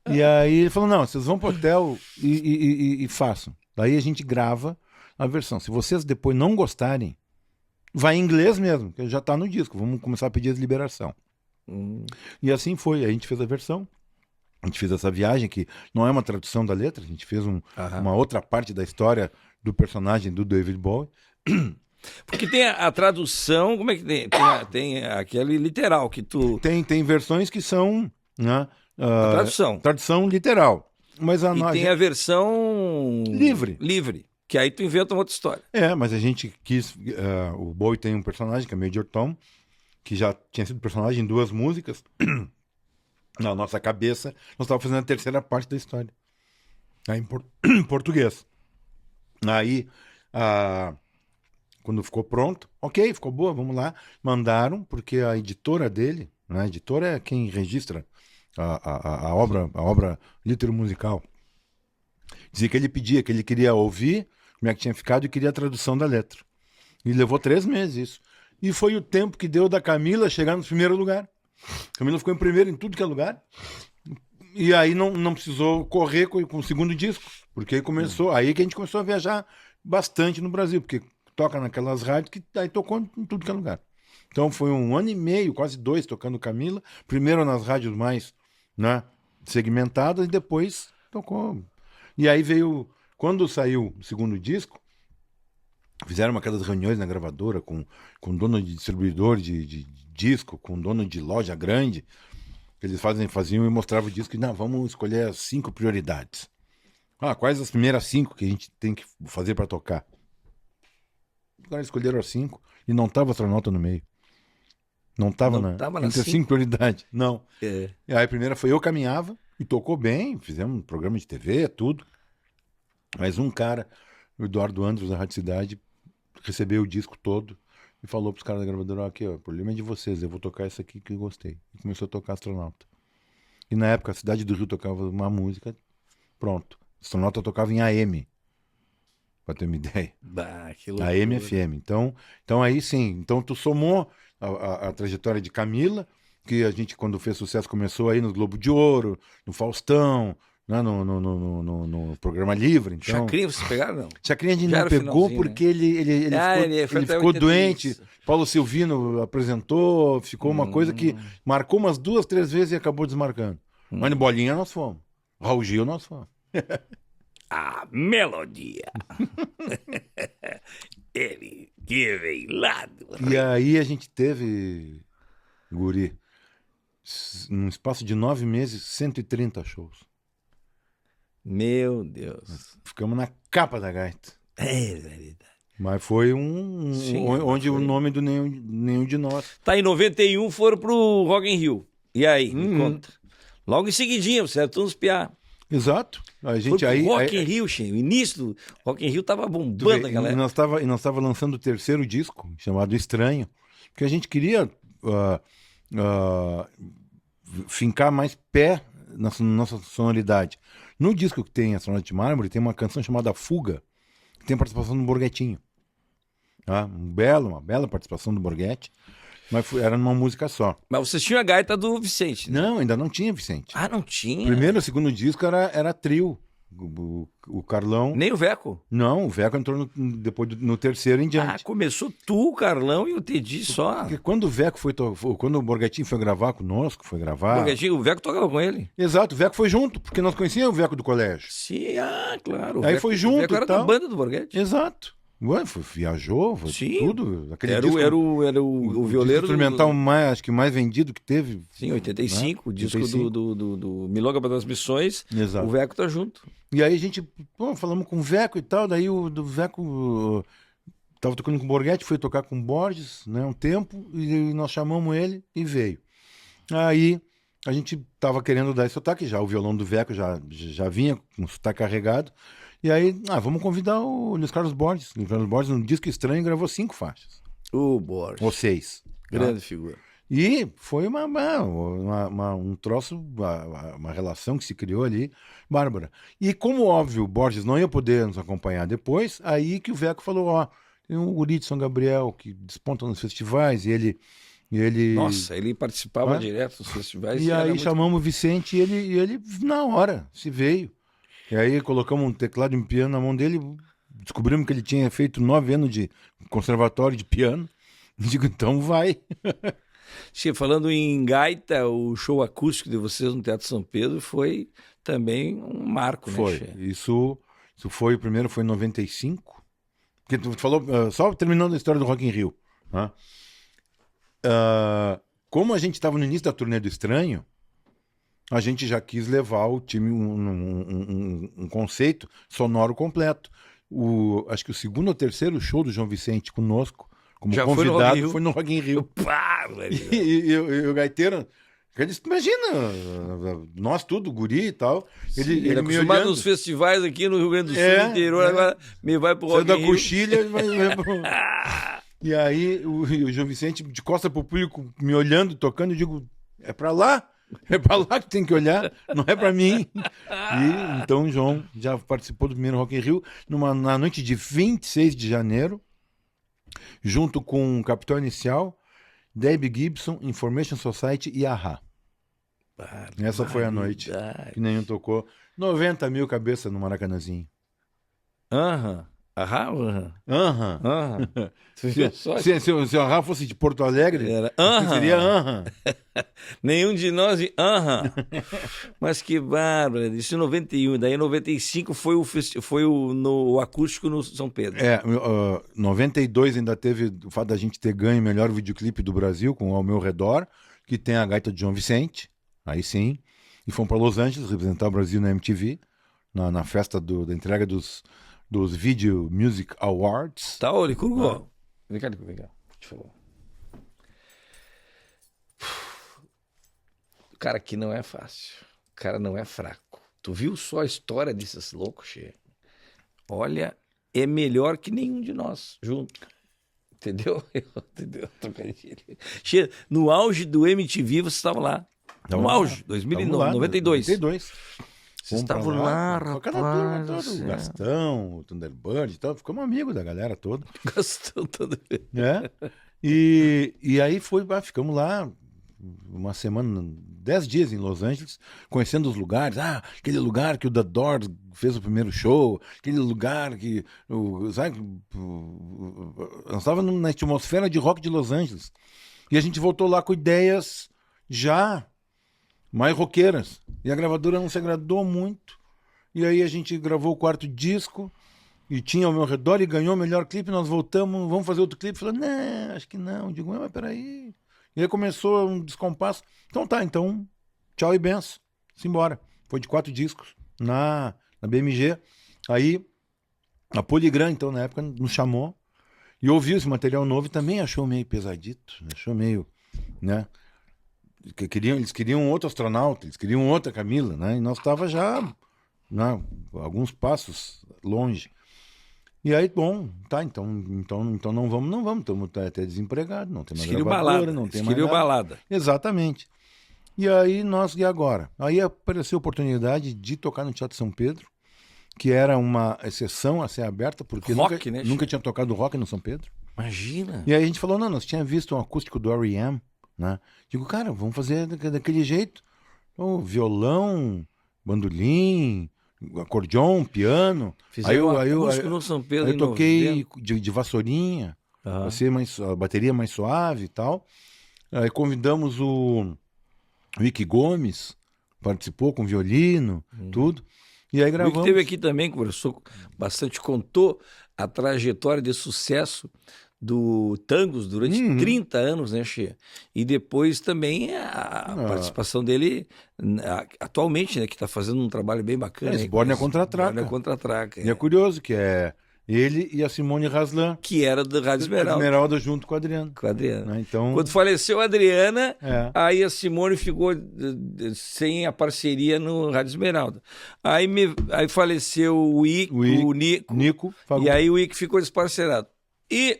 E aí ele falou, não, vocês vão pro hotel e façam. Daí a gente grava a versão. Se vocês depois não gostarem, vai em inglês mesmo, que já tá no disco. Vamos começar a pedir a liberação. E assim foi. A gente fez a versão. A gente fez essa viagem, que não é uma tradução da letra, a gente fez uma outra parte da história do personagem do David Bowie. Porque tem a tradução, como é que tem? Tem aquele literal que tu... Tem versões que são, né, a tradução. Tradução literal. Mas tem a versão... Livre. Que aí tu inventa uma outra história. Mas a gente quis... o Bowie tem um personagem, que é Major Tom, que já tinha sido personagem em 2 músicas. Na nossa cabeça, nós estávamos fazendo a terceira parte da história. Aí, em português. Aí, quando ficou pronto, ok, ficou boa, vamos lá. Mandaram, porque a editora dele, né, a editora é quem registra a obra litero-musical. Dizia que ele pedia, que ele queria ouvir como é que tinha ficado e queria a tradução da letra. E levou 3 meses isso. E foi o tempo que deu da Camila chegar no primeiro lugar. Camila ficou em primeiro em tudo que é lugar. E aí não precisou correr com o segundo disco. Porque aí que a gente começou a viajar bastante no Brasil. Porque toca naquelas rádios que aí tocou em tudo que é lugar. Então foi 1 ano e meio, quase 2, tocando Camila. Primeiro nas rádios mais, né, segmentadas e depois tocou. E aí veio... Quando saiu o segundo disco, fizeram aquelas reuniões na gravadora com dono de distribuidor de disco, com dono de loja grande, que eles faziam e mostravam o disco, e vamos escolher as 5 prioridades. Quais as primeiras 5 que a gente tem que fazer para tocar? Agora escolheram as 5 e não tava Astronauta no meio. Não tava entre as 5 prioridades, não. E aí a primeira foi Eu Caminhava, e tocou bem, fizemos um programa de TV, tudo. Mas um cara, o Eduardo Andros, da Rádio Cidade, recebeu o disco todo e falou pros caras da gravadora, aqui, o problema é de vocês, eu vou tocar essa aqui que eu gostei. E começou a tocar Astronauta. E na época a Cidade do Rio tocava uma música, pronto. Astronauta tocava em AM, pra ter uma ideia. Que loucura. AM FM. Então aí sim, então tu somou a trajetória de Camila, que a gente quando fez sucesso começou aí no Globo de Ouro, no Faustão, né, no programa Livre. Então, Chacrinha, vocês pegaram, não? Chacrinha a gente não pegou porque ele ficou doente. Paulo Silvino apresentou, ficou uma coisa que marcou umas 2, 3 vezes e acabou desmarcando. Mas no Bolinha nós fomos. Raul Gil nós fomos. A melodia. Ele que vem lá do... E aí a gente teve, guri, num espaço de 9 meses, 130 shows. Meu Deus. Ficamos na capa da gaita. É verdade. Mas foi onde o nome do nenhum de nós. Tá, em 91 foram pro Rock in Rio. E aí, me conta. Logo em seguidinho, certo? Uns piá. Exato. A gente aí Rock in Rio, o início do Rock in Rio tava bombando a galera. E nós tava lançando o terceiro disco, chamado Estranho, porque a gente queria fincar mais pé na nossa sonoridade. No disco que tem a Sonora de Mármore, tem uma canção chamada Fuga, que tem a participação do Borghetinho. Tá? Uma bela participação do Borghetti, mas era numa música só. Mas vocês tinham a gaita do Vicente, né? Não, ainda não tinha, Vicente. Ah, não tinha? O primeiro e o segundo disco era trio. O Carlão... Nem o Veco? Não, o Veco entrou depois no terceiro em diante. Ah, começou tu, o Carlão e o Tedi só. Porque quando o Veco quando o Borghetinho foi gravar conosco, O Veco tocava com ele? Exato, o Veco foi junto, porque nós conhecíamos o Veco do colégio. Sim, claro. Aí foi junto O Veco era e tal. da banda do Borghetti. Exato. Ué, viajou, foi Sim. tudo. Aquele Era, disco, o violeiro instrumental acho que mais vendido que teve. Sim, 85, o disco 85. do Milonga para as Missões. Exato. O Veco tá junto. E aí a gente, falamos com o Veco e tal, daí o do Veco tava tocando com o Borghetti, foi tocar com o Borges, né, um tempo, e nós chamamos ele e veio. Aí a gente tava querendo dar esse sotaque já, o violão do Veco já vinha com o sotaque carregado, e aí, vamos convidar o Luiz Carlos Borges. O Luiz Carlos Borges, no Disco Estranho, gravou 5 faixas. O Borges. Ou 6. Grande figura. E foi um troço, uma relação que se criou ali, bárbara. E como óbvio, o Borges não ia poder nos acompanhar depois, aí que o Veco falou, tem um guri de São Gabriel que desponta nos festivais, e ele... Nossa, ele participava direto dos festivais. E aí chamamos o Vicente e ele, na hora, se veio. E aí colocamos um teclado e um piano na mão dele, descobrimos que ele tinha feito 9 anos de conservatório de piano. Digo, então vai. Sim, falando em gaita, o show acústico de vocês no Teatro São Pedro foi também um marco, né? Foi. Isso foi, o primeiro foi em 95. Porque tu falou, só terminando a história do Rock in Rio. Né? Como a gente estava no início da turnê do Estranho, a gente já quis levar o time um conceito sonoro completo. Acho que o segundo ou terceiro show do João Vicente conosco, como já convidado, foi no Rock in Rio. E o gaiteiro, ele disse, imagina, nós tudo, guri e tal. Ele é acostumado nos festivais aqui no Rio Grande do Sul, no interior, agora me vai pro Rock in Rio. Sai da coxilha e vai pro... E aí o João Vicente, de costa pro público, me olhando, tocando, eu digo, é pra lá? É pra lá que tem que olhar, não é pra mim. E então o João já participou do primeiro Rock in Rio na noite de 26 de janeiro, junto com o Capitão Inicial, Debbie Gibson, Information Society e A-ha. Essa foi a noite que nenhum tocou. 90 mil cabeças no Maracanãzinho. A-ha? Se o A-ha fosse de Porto Alegre, seria A-ha. Nenhum de nós Mas que bárbaro. Isso em 91. Daí em 95 foi no acústico no São Pedro. 92 ainda teve o fato da gente ter ganho o melhor videoclipe do Brasil com Ao Meu Redor, que tem a gaita de João Vicente. Aí sim. E fomos para Los Angeles representar o Brasil na MTV, na festa da entrega dos Video Music Awards. Tá, olha, Curgo. Vem cá. Deixa eu falar. O cara aqui não é fácil. O cara não é fraco. Tu viu só a história desses loucos, Che? Olha, é melhor que nenhum de nós junto. Entendeu? Che, no auge do MTV, você estava lá. No auge, 92. Vocês estavam lá, rapaz. O Gastão, o Thunderbird e tal. Ficamos amigos da galera toda. Gastão todo. E aí ficamos lá uma semana, 10 dias em Los Angeles, conhecendo os lugares. Aquele lugar que o The Doors fez o primeiro show, aquele lugar que... nós estávamos na atmosfera de rock de Los Angeles. E a gente voltou lá com ideias já mais roqueiras. E a gravadora não se agradou muito. E aí a gente gravou o 4º disco e tinha Ao Meu Redor e ganhou o melhor clipe. Nós voltamos, vamos fazer outro clipe. Falei, não, acho que não. Digo, mas peraí. E aí começou um descompasso. Então, tchau e benção. Simbora. Foi de 4 discos na BMG. Aí a Poligram, então, na época, nos chamou e ouviu esse material novo e também achou meio pesadito. Achou meio, né? Eles queriam outro astronauta, eles queriam outra Camila, né? E nós estava já, né, alguns passos longe. E aí, bom, então não vamos, estamos até desempregados, não tem mais gravadora, não tem mais nada. Balada. Exatamente. E aí e agora? Aí apareceu a oportunidade de tocar no Teatro São Pedro, que era uma exceção a ser aberta, porque Rock, né, nunca tinha tocado rock no São Pedro. Imagina. E aí a gente falou, não, nós tínhamos visto um acústico do R.E.M., né? Digo, cara, vamos fazer daquele jeito. Então, violão, bandolim, acordeon, piano. Fizeram acústico no São Pedro. Aí eu toquei de vassourinha, pra ser a bateria mais suave e tal. Aí convidamos o Wick Gomes, participou com violino, tudo. E aí gravamos. O Wick esteve aqui também, conversou bastante, contou a trajetória de sucesso do Tangos durante 30 anos, né, Che? E depois também a participação dele atualmente, né, que está fazendo um trabalho bem bacana. Esbórnia Contra-Traca. Contra-Traca. E é curioso que é ele e a Simone Raslan. Que era do Rádio Esmeralda. Esmeralda junto com o Adriano. Né? Então... Quando faleceu a Adriana, aí a Simone ficou sem a parceria no Rádio Esmeralda. Aí faleceu o Nico, e aí o Wick ficou desparcerado. E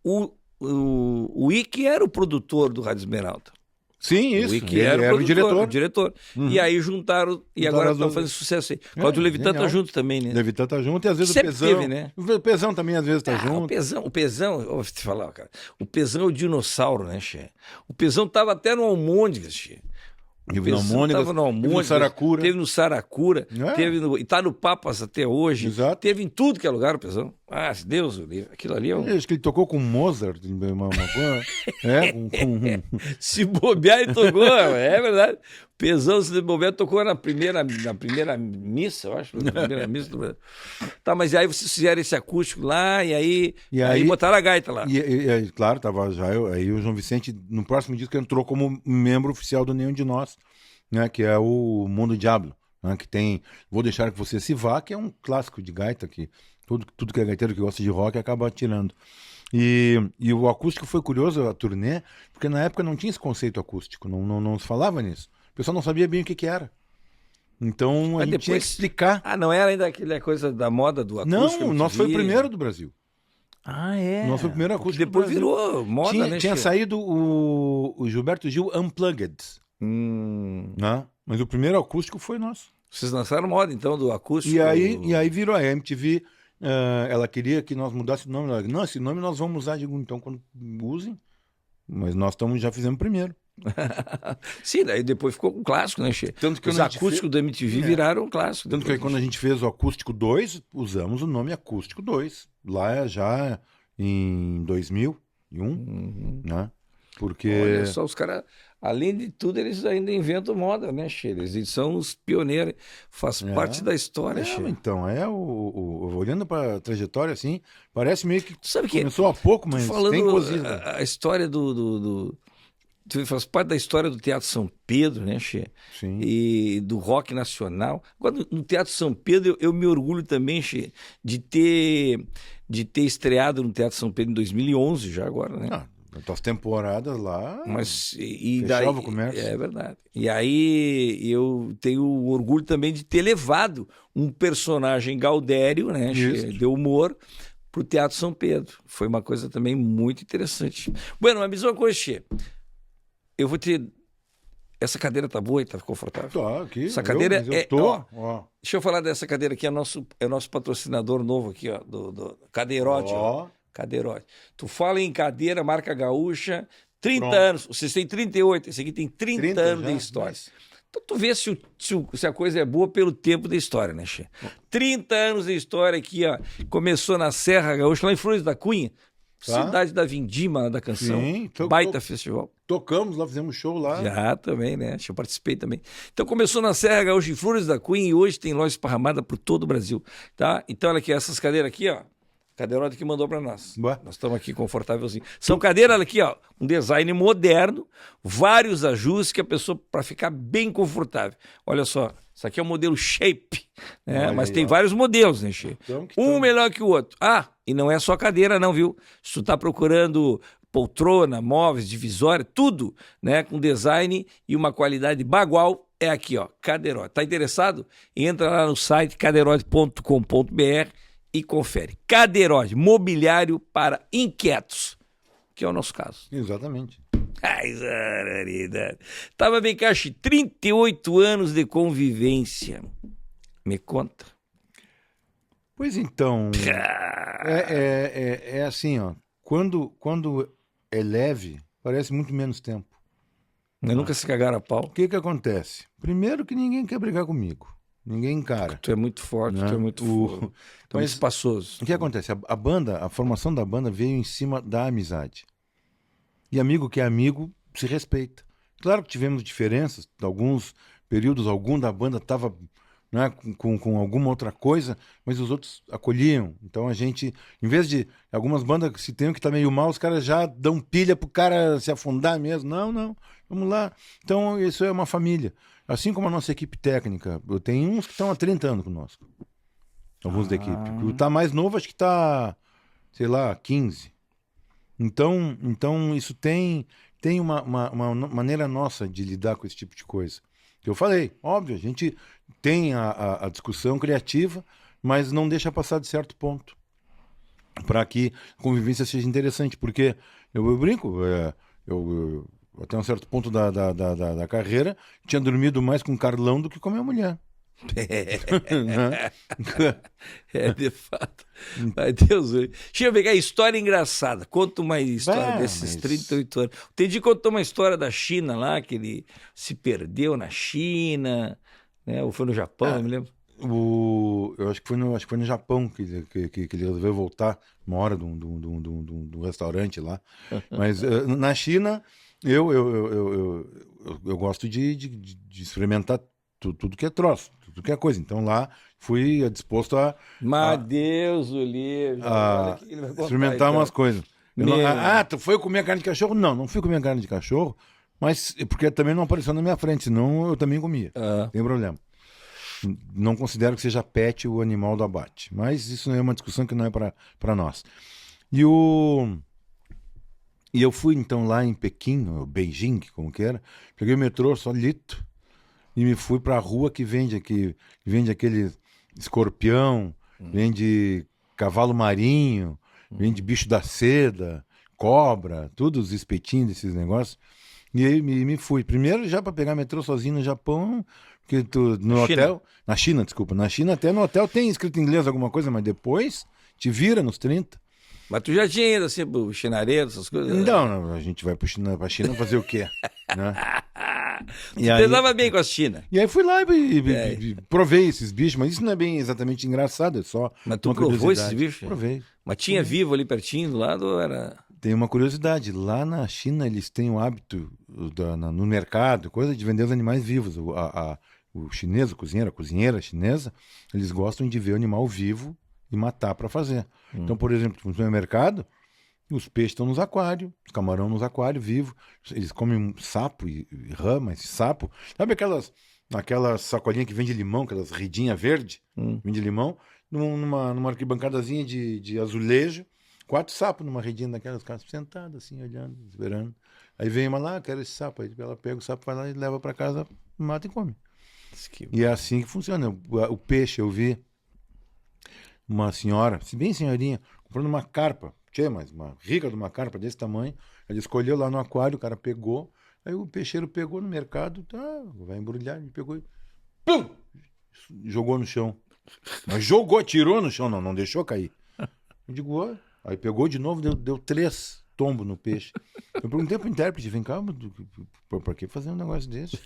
o Wick era o produtor do Rádio Esmeralda. Sim, isso. O Wick era o diretor. E aí juntaram, e agora estão fazendo sucesso aí. Cláudio Levitan tá junto também, né? Levitan tá junto, e às vezes sempre o Pezão. Teve, né? O Pezão também às vezes tá junto. O Pezão, eu vou te falar, cara. O Pezão é o dinossauro, né, Che? O Pezão tava até no Almôndegas, Che. Teve no Saracura. Teve no Saracura, e tá no Papas até hoje. Exato. Teve em tudo que é lugar, o Pezão. Ah, Deus, aquilo ali é um... Acho que ele tocou com Mozart, uma coisa. Se bobear, ele tocou, é verdade. Pezão, se bobear, tocou na primeira missa, eu acho. Na primeira missa do Brasil. Tá, mas aí vocês fizeram esse acústico lá, e aí botaram a gaita lá. E claro, tava já. Aí o João Vicente, no próximo disco, entrou como membro oficial do Nenhum de Nós, né? Que é o Mundo Diablo, né, que tem Vou Deixar Que Você Se Vá, que é um clássico de gaita que tudo que é gaiteiro que gosta de rock acaba tirando. E o acústico foi curioso, a turnê, porque na época não tinha esse conceito acústico, não se falava nisso. O pessoal não sabia bem o que era. Então a gente tinha que explicar. Não era ainda aquela coisa da moda do acústico? Não, o nosso foi o primeiro do Brasil. É? O nosso foi o primeiro acústico depois do Brasil. Virou moda, né? Tinha saído o Gilberto Gil Unplugged. Né? Mas o primeiro acústico foi nosso. Vocês lançaram moda, então, do acústico? E aí virou a MTV. Ela queria que nós mudássemos o nome. Ela, não, esse nome nós vamos usar. Digo, então, quando usem. Mas nós já fizemos primeiro. Sim, daí depois ficou um clássico, né, Che? Tanto que os acústicos da MTV viraram um clássico. Tanto que aí, quando a gente fez o Acústico 2, usamos o nome Acústico 2. Lá já em 2001, né? Porque... Olha só, os caras, além de tudo, eles ainda inventam moda, né, Che? Eles são os pioneiros, faz parte da história, Che. Então, olhando para a trajetória, assim, parece meio que começou há pouco, mas tem cozido. A história Tu faz parte da história do Teatro São Pedro, né, Che? Sim. E do rock nacional. Agora, no Teatro São Pedro, eu me orgulho também, Che, de ter estreado no Teatro São Pedro em 2011, já agora, né? As temporadas lá, fechava o comércio. É verdade. E aí eu tenho o orgulho também de ter levado um personagem Gaudério, né, Che, de humor, para o Teatro São Pedro. Foi uma coisa também muito interessante. Bueno, a mesma coisa, Che. Eu vou ter... Essa cadeira tá boa e tá confortável? Tá, aqui. Essa cadeira ó. Deixa eu falar dessa cadeira aqui, é nosso patrocinador novo aqui, ó, do Cadeirote. Cadeirote. Tu fala em cadeira, marca gaúcha, 30 anos. Vocês têm 38, esse aqui tem 30 anos de história. Mas... Então tu vê se a coisa é boa pelo tempo da história, né, Che? 30 anos de história aqui, ó. Começou na Serra Gaúcha, lá em Flores da Cunha. Cidade da Vindima, da canção. Sim, baita festival. Tocamos lá, fizemos show lá. Já também, né? Eu participei também. Então começou na Serra Gaúcha, em Flores da Cunha, e hoje tem loja esparramada por todo o Brasil, tá? Então olha aqui, essas cadeiras aqui, ó. Cadeirote que mandou para nós. Nós estamos aqui confortávelzinho. São cadeiras aqui, ó, um design moderno, vários ajustes que a pessoa para ficar bem confortável. Olha só, isso aqui é o modelo Shape, né? Mas tem vários modelos, né, Che? Um melhor que o outro. E não é só cadeira não, viu? Se tu tá procurando poltrona, móveis, divisória, tudo, né, com design e uma qualidade bagual, é aqui, ó, Cadeirote. Tá interessado? Entra lá no site cadeirote.com.br e confere. Cadeirote, mobiliário para inquietos, que é o nosso caso. Exatamente. Ai, barbaridade. Tava bem, Caxi, 38 anos de convivência. Me conta. Pois então, é assim, ó. Quando é leve, parece muito menos tempo. Mas nunca se cagaram a O pau. que acontece? Primeiro que ninguém quer brigar comigo. Ninguém encara. Tu é muito forte, Né? tu é muito forte. Tu é muito Mas espaçoso. o que acontece? A banda, a formação da banda veio em cima da amizade. E amigo que é amigo se respeita. Claro que tivemos diferenças, alguns períodos, algum da banda estava, né, com alguma outra coisa, mas os outros acolhiam. Então a gente, em vez de algumas bandas, se tem um que está meio mal, os caras já dão pilha pro cara se afundar mesmo. Não, não, vamos lá. Então isso é uma família. Assim como a nossa equipe técnica, eu tenho uns que estão há 30 anos conosco. Alguns da equipe. O tá mais novo, acho que tá, sei lá, 15. Então isso tem uma maneira nossa de lidar com esse tipo de coisa. Que eu falei, óbvio, a gente tem a discussão criativa, mas não deixa passar de certo ponto. Para que a convivência seja interessante. Porque eu brinco, até um certo ponto da carreira, tinha dormido mais com o Carlão do que com a minha mulher. De fato. Ai, Deus. Deixa eu pegar história engraçada. Conta uma história desses 38 anos. O Tendi contou uma história da China lá, que ele se perdeu na China, né? Ou foi no Japão, eu me lembro. Eu acho que foi no Japão que ele resolveu voltar uma hora do restaurante lá. Mas na China, eu gosto de experimentar tudo que é troço, tudo que é coisa. Então lá fui disposto Deus o livre. experimentar umas coisas. Tu foi comer carne de cachorro? Não fui comer carne de cachorro, mas porque também não apareceu na minha frente, senão eu também comia. Não tem problema. Não considero que seja pet o animal do abate, mas isso é uma discussão que não é para nós. E eu fui então lá em Pequim, ou Beijing, como que era, peguei o metrô solito e me fui para a rua que vende aquele escorpião, vende cavalo marinho, vende bicho da seda, cobra, todos os espetinhos desses negócios. E aí me fui. Primeiro já para pegar metrô sozinho no Japão, porque no hotel, na China, desculpa, na China até no hotel tem escrito em inglês alguma coisa, mas depois te vira nos 30. Mas tu já tinha ido assim pro chinareiro, essas coisas? Não, a gente vai pra China fazer o quê? Né? E aí pesava bem com a China. E aí fui lá e provei esses bichos, mas isso não é bem exatamente engraçado, é só. Mas tu provou esses bichos? Provei. Mas tinha vivo ali pertinho do lado ou era. Tem uma curiosidade, lá na China eles têm o hábito no mercado, coisa de vender os animais vivos. O chinês, a cozinheira chinesa, eles gostam de ver o animal vivo e matar para fazer. Então, por exemplo, no supermercado, os peixes estão nos aquários, os camarão nos aquários, vivo. Eles comem sapo e rã, mas sapo. Sabe aquelas sacolinhas que vende limão, aquelas redinhas verde, vende limão, numa arquibancadazinha de azulejo, 4 sapos numa redinha daquelas, caras sentados assim, olhando, esperando. Aí vem uma lá, quero esse sapo. Aí ela pega o sapo, vai lá e leva para casa, mata e come. E é assim que funciona. O peixe, eu vi uma senhora, bem senhorinha, comprando uma carpa, mas uma rica de uma carpa desse tamanho. Ela escolheu lá no aquário, o cara pegou, aí o peixeiro pegou no mercado, vai embrulhar, ele pegou e pum! Jogou no chão. Mas tirou no chão, não deixou cair. Eu digo, aí pegou de novo, deu 3 tombos no peixe. Eu perguntei pro intérprete, vem cá, por que fazer um negócio desse?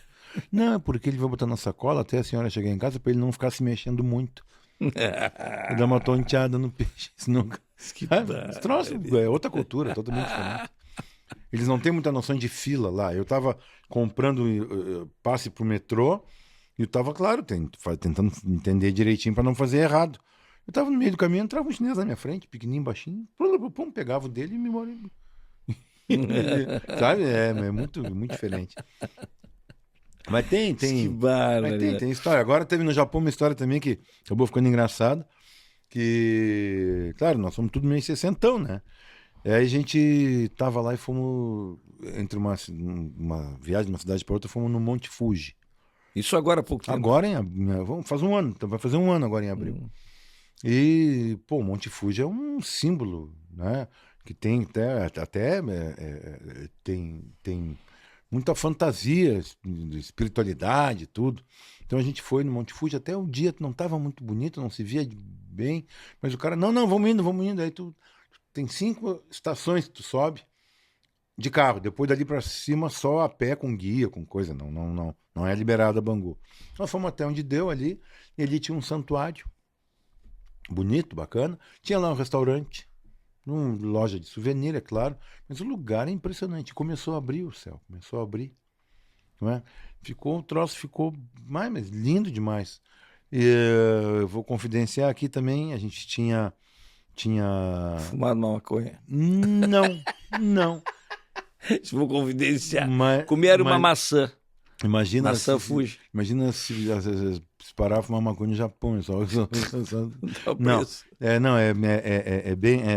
Não, porque ele vai botar na sacola até a senhora chegar em casa para ele não ficar se mexendo muito. E dar uma tonteada no peixe. Senão... Esse troço é outra cultura, totalmente diferente. Eles não têm muita noção de fila lá. Eu tava comprando passe pro metrô e eu tava, claro, tentando entender direitinho para não fazer errado. Eu tava no meio do caminho, entrava um chinês na minha frente, pequenininho, baixinho, pum, pegava o dele e me embora. Sabe? É muito, muito diferente. Mas tem história. Agora teve no Japão uma história também que acabou ficando engraçado, que, claro, nós somos tudo meio sessentão, né? Aí a gente tava lá e fomos, entre uma viagem de uma cidade para outra, fomos no Monte Fuji. Isso agora há pouco tempo? Agora, faz um ano, vai fazer um ano agora em abril. E, o Monte Fuji é um símbolo, né? que tem tem muita fantasia, espiritualidade e tudo. Então a gente foi no Monte Fuji, até o dia não estava muito bonito, não se via bem, mas o cara, não, vamos indo. Aí tu tem 5 estações que tu sobe de carro, depois dali para cima só a pé com guia, com coisa, não é liberado a Bangu. Nós fomos até onde deu ali, e ali tinha um santuário, bonito, bacana, tinha lá um restaurante, uma loja de souvenir, é claro, mas o lugar é impressionante, começou a abrir o céu, não é? O troço ficou mas lindo demais. E, eu vou confidenciar aqui também, a gente tinha... Fumado uma maconha. Não. Vou confidenciar. Comeram uma maçã. Imagina maçã Fuji. Imagina se parar a fumar maconha no Japão. Não, é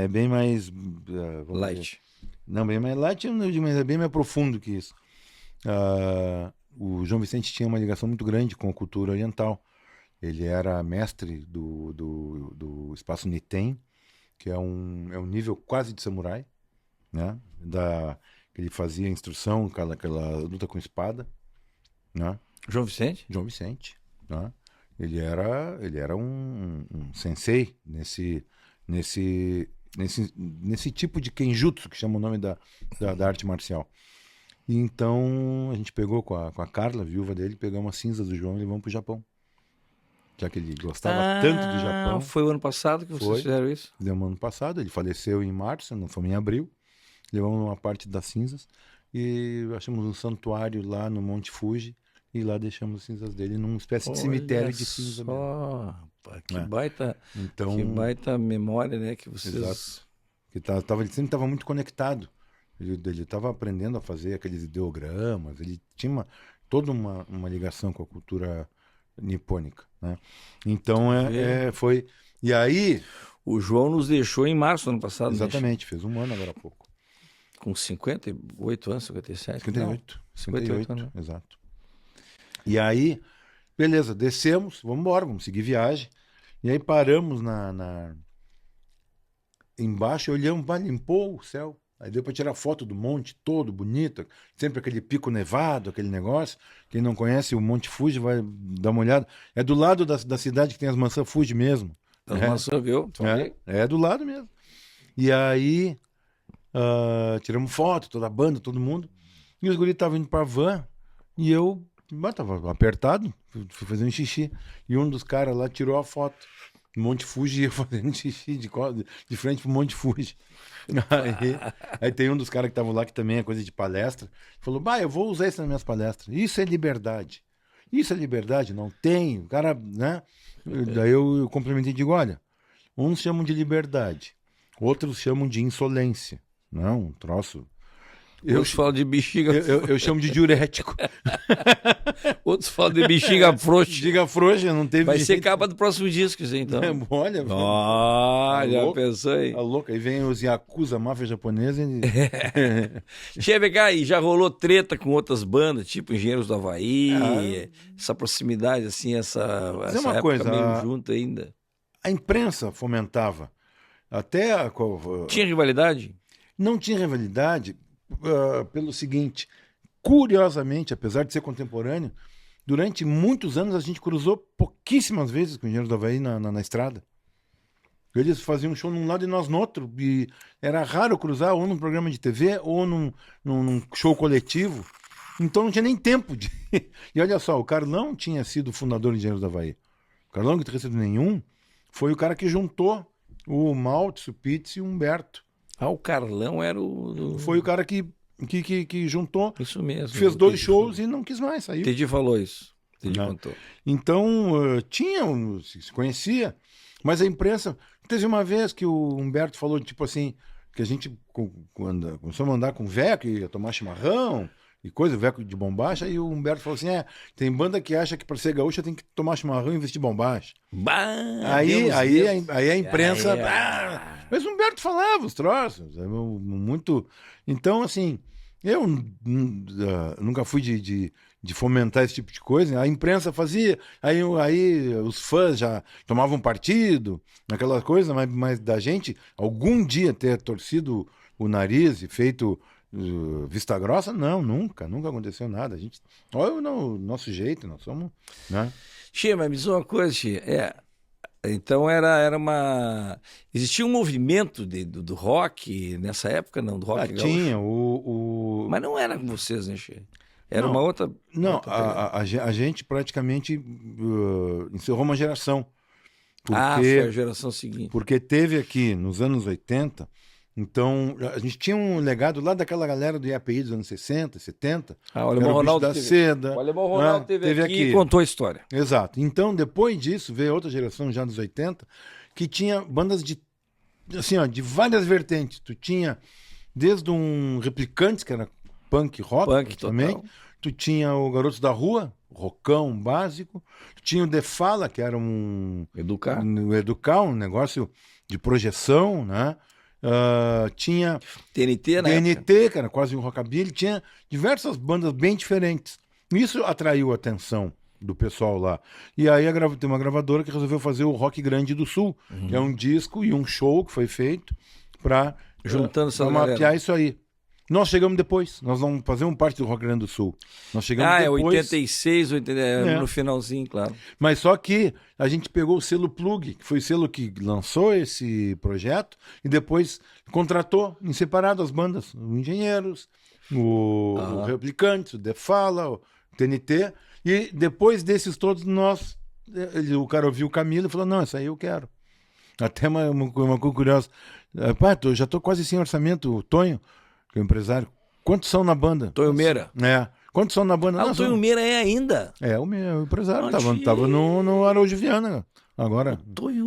bem mais... light. Não, bem mais light, mas é bem mais profundo que isso. O João Vicente tinha uma ligação muito grande com a cultura oriental. Ele era mestre do espaço Niten, que é um nível quase de samurai, né? Ele fazia instrução, aquela luta com espada, né? João Vicente? João Vicente, né? Ele era um sensei nesse tipo de kenjutsu, que chama o nome da arte marcial. E então a gente pegou com a Carla, viúva dele, pegamos as cinzas do João e levamos para o Japão. Já que ele gostava tanto do Japão. Foi o ano passado que vocês fizeram isso? Fizemos ano passado, ele faleceu em março, não foi em abril. Levamos uma parte das cinzas e achamos um santuário lá no Monte Fuji e lá deixamos as cinzas dele numa espécie de cemitério de cinza. Que baita memória, né? Que vocês... Exato. Ele sempre estava muito conectado. Ele estava aprendendo a fazer aqueles ideogramas, ele tinha toda uma ligação com a cultura nipônica, né? Então foi... E aí... O João nos deixou em março do ano passado. Exatamente, fez um ano agora há pouco. Com 58 anos, 57? 58 anos. Exato. E aí, beleza, descemos, vamos embora, vamos seguir viagem. E aí paramos embaixo, olhamos, limpou o céu. Aí deu para tirar foto do monte todo, bonito, sempre aquele pico nevado, aquele negócio. Quem não conhece o Monte Fuji vai dar uma olhada. É do lado da cidade que tem as maçãs Fuji mesmo. As maçãs, viu? É do lado mesmo. E aí, tiramos foto, toda a banda, todo mundo. E os guris estavam indo pra van e eu tava apertado, fui fazer um xixi. E um dos caras lá tirou a foto. Monte Fuji, ia fazendo xixi de frente pro Monte Fuji. Aí tem um dos caras que estavam lá, que também é coisa de palestra, falou, eu vou usar isso nas minhas palestras. Isso é liberdade. Não tem. O cara, né? Daí eu complementei e digo, olha, uns chamam de liberdade, outros chamam de insolência. Não, um troço... Outros falam de bexiga... Eu chamo de diurético. Outros falam de bexiga frouxa. Bexiga frouxa, não teve... Vai ser capa do próximo disco, assim, então. Olha, já pensou aí? Tá louco. Aí vem os Yakuza, máfia japonesa. E já rolou treta com outras bandas, tipo Engenheiros do Havaí, essa proximidade, assim, essa época coisa, meio junto ainda. A imprensa fomentava. Tinha rivalidade? Não tinha rivalidade... pelo seguinte, curiosamente, apesar de ser contemporâneo, durante muitos anos a gente cruzou pouquíssimas vezes com o Engenheiros do Havaí na estrada. Eles faziam um show num lado e nós no outro, e era raro cruzar ou num programa de TV ou num show coletivo, então não tinha nem tempo de... E olha só, o Carlão tinha sido o fundador do Engenheiros do Havaí. O Carlão, que não tinha sido nenhum, foi o cara que juntou o Maltz, o Pitts e o Humberto. O Carlão era Foi o cara que juntou. Isso mesmo. Fez 2 shows e não quis mais, saiu. Teddy falou isso. Teddy contou. Então, se conhecia, mas a imprensa... Teve uma vez que o Humberto falou, tipo assim, que a gente começou a mandar com o Veco, ia tomar chimarrão e coisa, o Veco de bombacha, e o Humberto falou assim, tem banda que acha que para ser gaúcha tem que tomar chimarrão e vestir bombacha. Aí a imprensa... Mas o Humberto falava os troços, muito... Então, assim, eu nunca fui de fomentar esse tipo de coisa. A imprensa fazia, aí os fãs já tomavam partido, aquela coisa, mas da gente, algum dia ter torcido o nariz e feito vista grossa, não, nunca aconteceu nada. A gente, olha o nosso jeito, nós somos, né? Che, mas me diz uma coisa, Che, então era uma... Existia um movimento do rock nessa época, não? Do rock gaúcho? Tinha, Mas não era com vocês, né, Che? Era Não, uma outra... Não, outra pegada. a gente praticamente encerrou uma geração. Foi a geração seguinte. Porque teve aqui nos anos 80, então a gente tinha um legado lá daquela galera do IAPI dos anos 60, 70. O que Alemão era o Bicho Ronaldo da teve. Seda. O Alemão Ronaldo né? teve aqui e contou a história. Exato. Então, depois disso, veio outra geração já dos 80, que tinha bandas assim, de várias vertentes. Tu tinha desde um Replicantes, que era punk rock, também. Tu tinha o Garotos da Rua, rockão básico. Tu tinha o Defala, que era um Educar, um negócio de projeção, né? Tinha TNT, né? TNT, que era quase um rockabilly. Tinha diversas bandas bem diferentes. Isso atraiu a atenção do pessoal lá. E aí tem uma gravadora que resolveu fazer o Rock Grande do Sul, que é um disco e um show que foi feito para mapear isso aí. Nós chegamos depois, nós não fazemos parte do Rock Grande do Sul. Nós chegamos depois. 86, 80, no finalzinho, claro. Mas só que a gente pegou o selo Plug, que foi o selo que lançou esse projeto, e depois contratou em separado as bandas, os Engenheiros, o Replicantes, o Defala, o TNT, e depois desses todos o cara ouviu o Camilo e falou, não, essa aí eu quero. Até uma coisa curiosa, eu já tô quase sem orçamento, o Tonho, que é o empresário. Quantos são na banda? Tonho Meira. Quantos são na banda? O Tonho Meira é ainda? É, o meu empresário. Tava no Araújo Viana. Agora,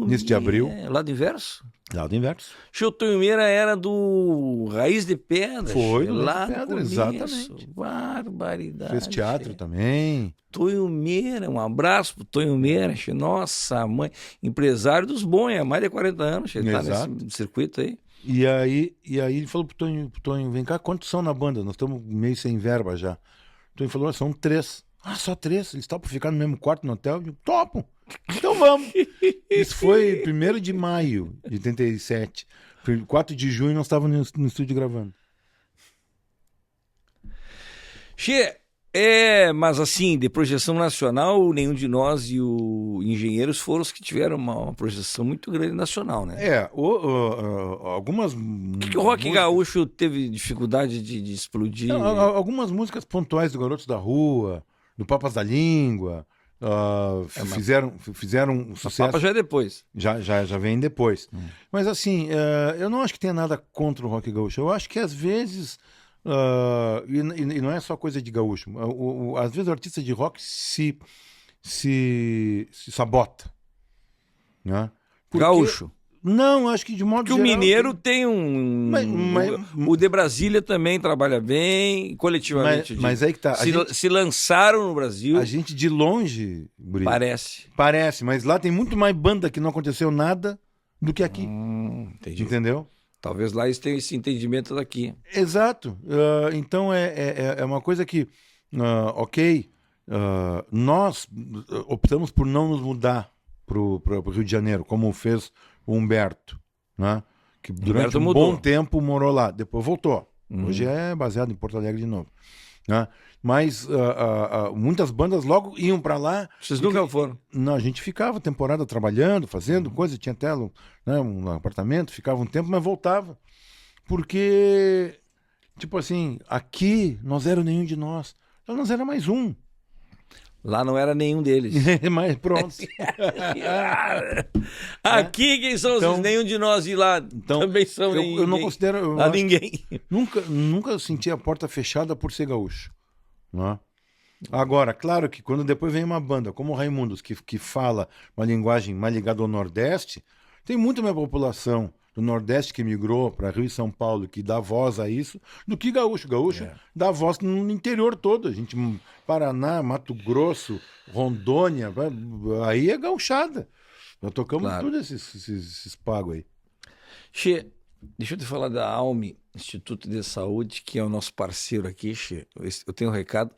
início de abril. Lá do Inverso? Lá do Inverso. O Tonho Meira era do Raiz de Pedra. Foi, lá de Pedra, exatamente. Barbaridade. Fez teatro também. Tonho Meira, um abraço pro Tonho Meira. Nossa, mãe. Empresário dos bons, há mais de 40 anos. Ele tá nesse circuito aí. E aí ele falou pro Tonho, vem cá, quantos são na banda? Nós estamos meio sem verba já. O Tonho falou, são 3. Só 3? Eles topam ficar no mesmo quarto no hotel? Eu digo, topo! Então vamos! Isso foi 1º de maio de 87. 4 de junho nós estávamos no estúdio gravando. Che, mas assim, de projeção nacional, nenhum de nós e o Engenheiros foram os que tiveram uma projeção muito grande nacional, né? Algumas... Por que o rock gaúcho teve dificuldade de explodir? Algumas músicas pontuais do Garotos da Rua, do Papas da Língua, fizeram um sucesso. Papas já é depois. Já vem depois. Mas assim, eu não acho que tenha nada contra o rock gaúcho. Eu acho que às vezes... e não é só coisa de gaúcho. Às vezes o artista de rock se sabota. Né? Gaúcho? Não, acho que de modo geral... Porque o mineiro tem o de Brasília também trabalha bem, coletivamente. Mas aí que tá. Se lançaram no Brasil... A gente de longe... Guri, Parece, mas lá tem muito mais banda que não aconteceu nada do que aqui. Entendi. Entendeu? Talvez lá eles tenham esse entendimento daqui. Exato. Então é uma coisa que, nós optamos por não nos mudar para o Rio de Janeiro, como fez o Humberto, né? Que durante bom tempo morou lá, depois voltou. Hoje é baseado em Porto Alegre de novo. Né? Mas muitas bandas logo iam para lá. Vocês nunca foram? Não, a gente ficava temporada trabalhando, fazendo coisa, tinha até um apartamento, ficava um tempo, mas voltava. Porque, tipo assim, aqui nós era nenhum de nós. Então nós era mais um. Lá não era nenhum deles. Mas pronto. Aqui quem são vocês? Nenhum de nós e lá também são eu não considero... ninguém. Nunca senti a porta fechada por ser gaúcho. Né? Agora, claro que quando depois vem uma banda como o Raimundos, que fala uma linguagem mais ligada ao Nordeste, tem muito mais população do Nordeste que migrou para Rio e São Paulo, que dá voz a isso, do que gaúcho. Gaúcho dá voz no interior todo. A gente, Paraná, Mato Grosso, Rondônia, aí é gauchada. Nós tocamos todos esses pagos aí. Che, deixa eu te falar da ALME, Instituto de Saúde, que é o nosso parceiro aqui, Che. Eu tenho um recado.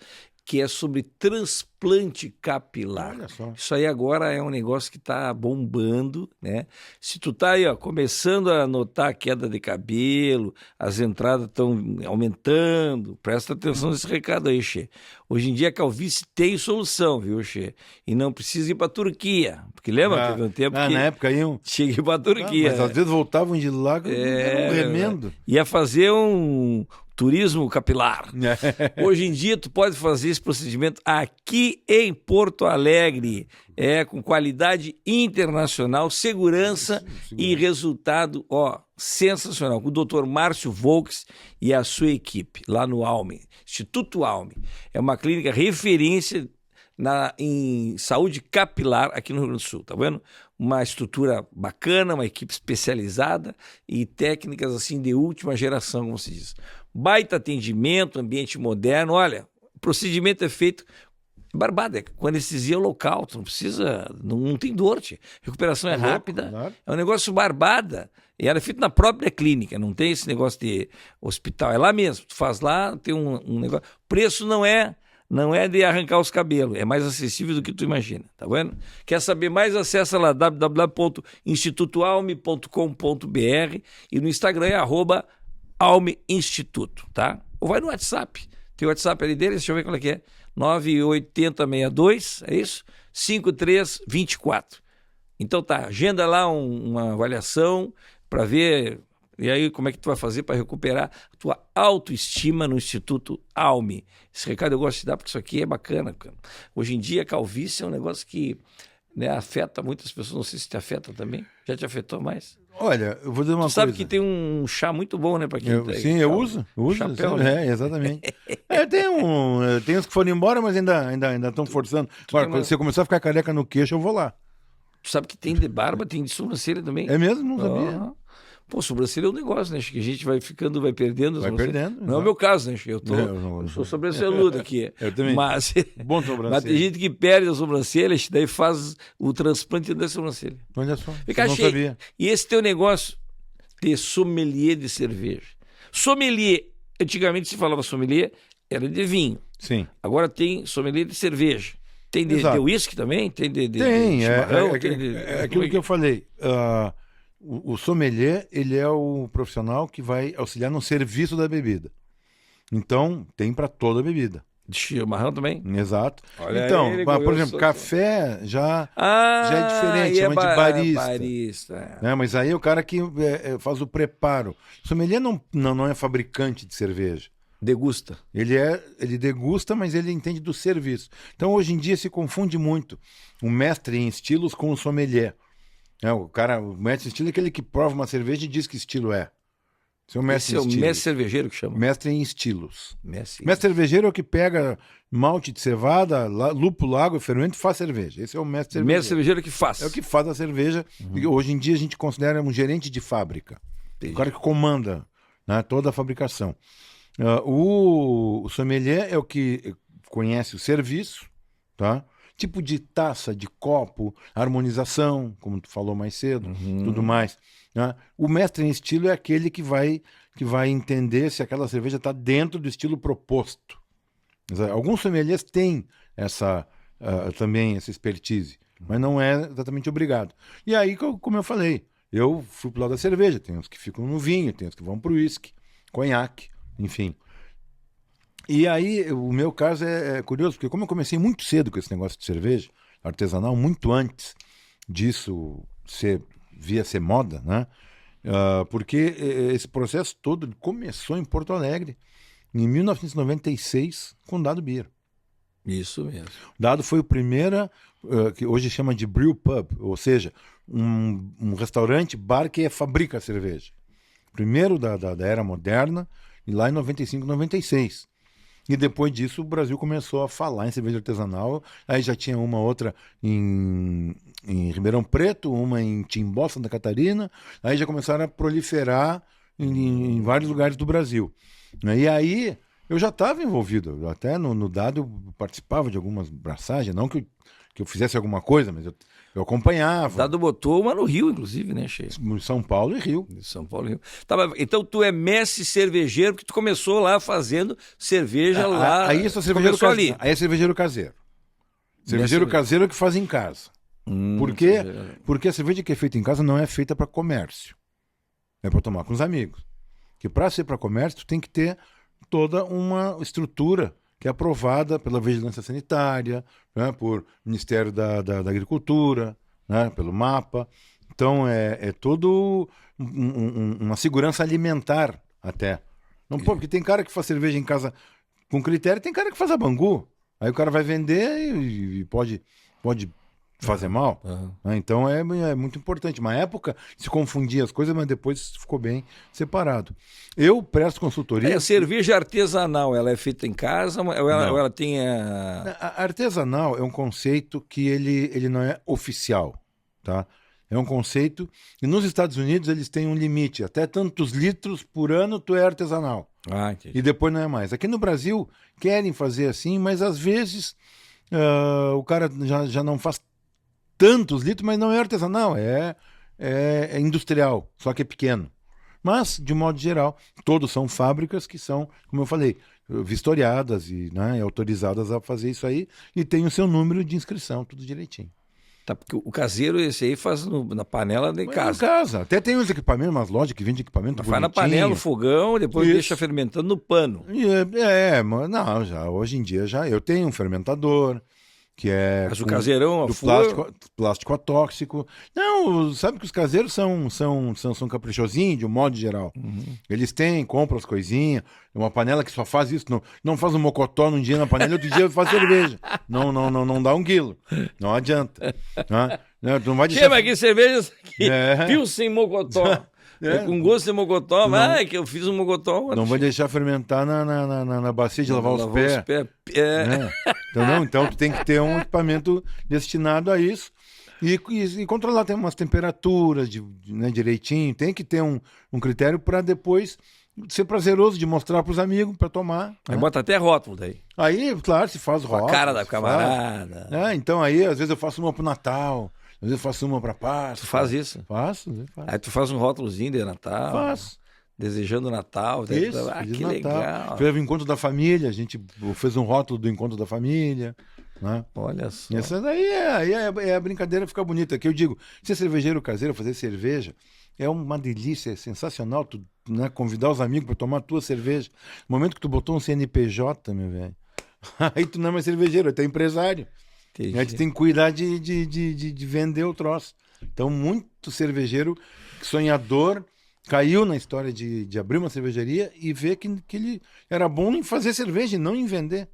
que é sobre transplante capilar. Olha só. Isso aí agora é um negócio que está bombando, né? Se tu tá aí, ó, começando a notar a queda de cabelo, as entradas estão aumentando, presta atenção nesse recado aí, Che. Hoje em dia a calvície tem solução, viu, Che? E não precisa ir para Turquia, porque lembra que teve um tempo que na época iam... cheguei para Turquia. Mas às vezes voltavam de lá, era um remendo. Ia fazer um turismo capilar. Hoje em dia tu pode fazer esse procedimento aqui em Porto Alegre, com qualidade internacional, segurança e resultado, sensacional. Com o Dr. Márcio Volks e a sua equipe lá no Alme, Instituto Alme. É uma clínica referência em saúde capilar aqui no Rio Grande do Sul, tá vendo? Uma estrutura bacana, uma equipe especializada e técnicas assim de última geração, como se diz. Baita atendimento, ambiente moderno. Olha, o procedimento é feito barbada, com anestesia local, tu não precisa, não tem dor, tia. Recuperação é rápida, claro. É um negócio barbada. E era feito na própria clínica, não tem esse negócio de hospital, é lá mesmo. Tu faz lá, tem um negócio. Preço não é de arrancar os cabelos, é mais acessível do que tu imagina, tá vendo? Quer saber mais? Acessa lá www.institutoalme.com.br e no Instagram é @almeinstituto, tá? Ou vai no WhatsApp, tem o WhatsApp ali deles, deixa eu ver qual é que é, 98062, é isso? 5324. Então tá, agenda lá uma avaliação para ver... E aí, como é que tu vai fazer para recuperar a tua autoestima no Instituto Alme? Esse recado eu gosto de dar porque isso aqui é bacana, cara. Hoje em dia, a calvície é um negócio que, né, afeta muitas pessoas. Não sei se te afeta também. Já te afetou mais? Olha, eu vou dizer uma coisa. Tu sabe que tem um chá muito bom, né? Pra quem sim, eu uso. Chapéu, né? Exatamente. Tem uns que foram embora, mas ainda estão forçando. Agora, quando você começar a ficar careca no queixo, eu vou lá. Tu sabe que tem de barba, tem de sobrancelha também. É mesmo? Não sabia. Pô, sobrancelha é um negócio, né? Acho que a gente vai ficando, vai perdendo. Vai perdendo. Não é o meu caso, né? Eu sou sobrancelhudo aqui. Eu também. Mas, bom sobrancelha. Mas tem gente que perde a sobrancelha, daí faz o transplante da sobrancelha. Olha só, não sabia. E esse teu negócio de sommelier de cerveja. Sommelier, antigamente se falava sommelier, era de vinho. Sim. Agora tem sommelier de cerveja. Tem de uísque também? Tem de chimarrão? É aquilo que eu falei. O sommelier, ele é o profissional que vai auxiliar no serviço da bebida. Então, tem para toda a bebida. De chimarrão também? Exato. Olha então, por exemplo, café já é diferente, chama de barista. Né? Mas aí é o cara que faz o preparo. O sommelier não é fabricante de cerveja. Degusta. Ele degusta, mas ele entende do serviço. Então, hoje em dia, se confunde muito o mestre em estilos com o sommelier. O mestre em estilo é aquele que prova uma cerveja e diz que estilo é. Esse é o mestre cervejeiro que chama? Mestre em estilos. Mestre cervejeiro é o que pega malte de cevada, lúpulo, água, fermento e faz cerveja. Esse é o mestre cervejeiro. Mestre cervejeiro que faz. É o que faz a cerveja. E hoje em dia a gente considera um gerente de fábrica. Entendi. O cara que comanda, né, toda a fabricação. O sommelier é o que conhece o serviço, tá? Tipo de taça, de copo, harmonização, como tu falou mais cedo, tudo mais. Né? O mestre em estilo é aquele que vai entender se aquela cerveja está dentro do estilo proposto. Alguns sommeliers têm também essa expertise, mas não é exatamente obrigado. E aí, como eu falei, eu fui pro lado da cerveja, tem uns que ficam no vinho, tem uns que vão pro uísque, conhaque, enfim. E aí, o meu caso é curioso, porque como eu comecei muito cedo com esse negócio de cerveja artesanal, muito antes disso via ser moda, né? Porque esse processo todo começou em Porto Alegre, em 1996, com o Dado Beer. Isso mesmo. O Dado foi o primeiro, que hoje chama de brew pub, ou seja, um restaurante, bar que fabrica cerveja. Primeiro da era moderna, e lá em 95, 96. E depois disso o Brasil começou a falar em cerveja artesanal. Aí já tinha uma outra em Ribeirão Preto, uma em Timbó, Santa Catarina. Aí já começaram a proliferar em vários lugares do Brasil. E aí Eu já estava envolvido, até no dado eu participava de algumas braçagens, não que eu fizesse alguma coisa, mas eu acompanhava. Dado botou uma no Rio, inclusive, né, Che? São Paulo e Rio. São Paulo e Rio. Tá, então tu é mestre cervejeiro, porque tu começou lá fazendo cerveja lá. Aí é cervejeiro ali. Aí é cervejeiro caseiro. Cervejeiro caseiro é o que faz em casa. Por quê? Porque a cerveja que é feita em casa não é feita para comércio. É para tomar com os amigos. Que para ser para comércio, tu tem que ter toda uma estrutura que é aprovada pela Vigilância Sanitária, né, por Ministério da Agricultura, né, pelo MAPA. Então, é todo uma segurança alimentar até. Não, porque tem cara que faz cerveja em casa com critério, tem cara que faz a Bangu. Aí o cara vai vender e pode fazer mal. Né? Então, é muito importante. Uma época se confundia as coisas, mas depois ficou bem separado. Eu presto consultoria... A cerveja artesanal, ela é feita em casa ou ela tem A artesanal é um conceito que ele não é oficial, tá? É um conceito... E nos Estados Unidos eles têm um limite. Até tantos litros por ano tu é artesanal. Entendi. E depois não é mais. Aqui no Brasil querem fazer assim, mas às vezes o cara já não faz tantos litros, mas não é artesanal, é industrial, só que é pequeno. Mas, de modo geral, todos são fábricas que são, como eu falei, vistoriadas e, né, autorizadas a fazer isso aí e tem o seu número de inscrição, tudo direitinho. Tá, porque o caseiro, esse aí faz na panela de casa. Em casa. Até tem uns equipamentos, umas lojas que vendem equipamento bonitinho. Faz na panela, no fogão, depois Isso. deixa fermentando no pano. Mas não, já, hoje em dia já. Eu tenho um fermentador, que é... Mas o caseirão, do plástico atóxico. Não, sabe que os caseiros são caprichosinhos, de um modo geral. Eles compram as coisinhas, uma panela que só faz isso, não faz um mocotó num dia na panela e outro dia faz cerveja. Não dá 1 quilo. Não adianta. Tu não vai deixar... Chama aqui cerveja aqui, Pilsen Mocotó. Com gosto de mocotó, mas que eu fiz um mocotó. Não vai deixar fermentar na bacia de lavar os pés. Então tu tem que ter um equipamento destinado a isso e controlar, tem umas temperaturas direitinho, tem que ter um critério para depois ser prazeroso de mostrar para os amigos, para tomar. Aí bota até rótulo daí. Aí, claro, se faz rótulo. A cara da camarada. Então aí, às vezes eu faço uma pro Natal, às vezes eu faço uma pra Páscoa. Tu faz isso? Faço. Aí tu faz um rótulozinho de Natal. Faço. Desejando Natal. Isso, que Natal. legal. Teve o Encontro da Família, a gente fez um rótulo do Encontro da Família. Né? Olha só. Essa daí é a brincadeira fica bonita. Que eu digo, ser cervejeiro caseiro, fazer cerveja, é uma delícia, é sensacional. Tu, né, convidar os amigos para tomar a tua cerveja. No momento que tu botou um CNPJ, meu velho, aí tu não é mais cervejeiro, tu é empresário. Aí tu tem que cuidar de vender o troço. Então, muito cervejeiro sonhador caiu na história de abrir uma cervejaria e ver que ele era bom em fazer cerveja e não em vender.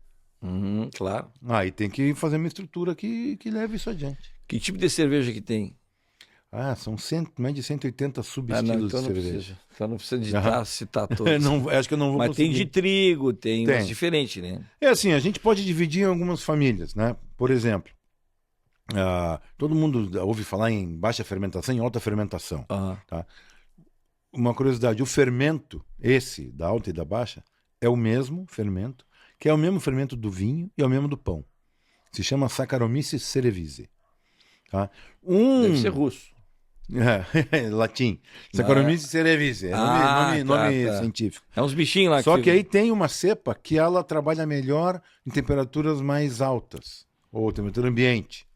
Claro. Aí tem que fazer uma estrutura que leve isso adiante. Que tipo de cerveja que tem? São mais de 180 subestilos de cerveja. Então não precisa citar todos. Acho que eu não vou Mas conseguir. tem de trigo, tem umas diferentes, né? É assim, a gente pode dividir em algumas famílias, né? Por exemplo, todo mundo ouve falar em baixa fermentação e alta fermentação. Tá? Uma curiosidade, o fermento, esse, da alta e da baixa, é o mesmo fermento, que é o mesmo fermento do vinho e é o mesmo do pão. Se chama Saccharomyces cerevisiae. Tá? Deve ser russo. Latim. Saccharomyces cerevisiae. Nome científico. É uns bichinhos lá. Só que aí tem uma cepa que ela trabalha melhor em temperaturas mais altas, ou temperatura ambiente,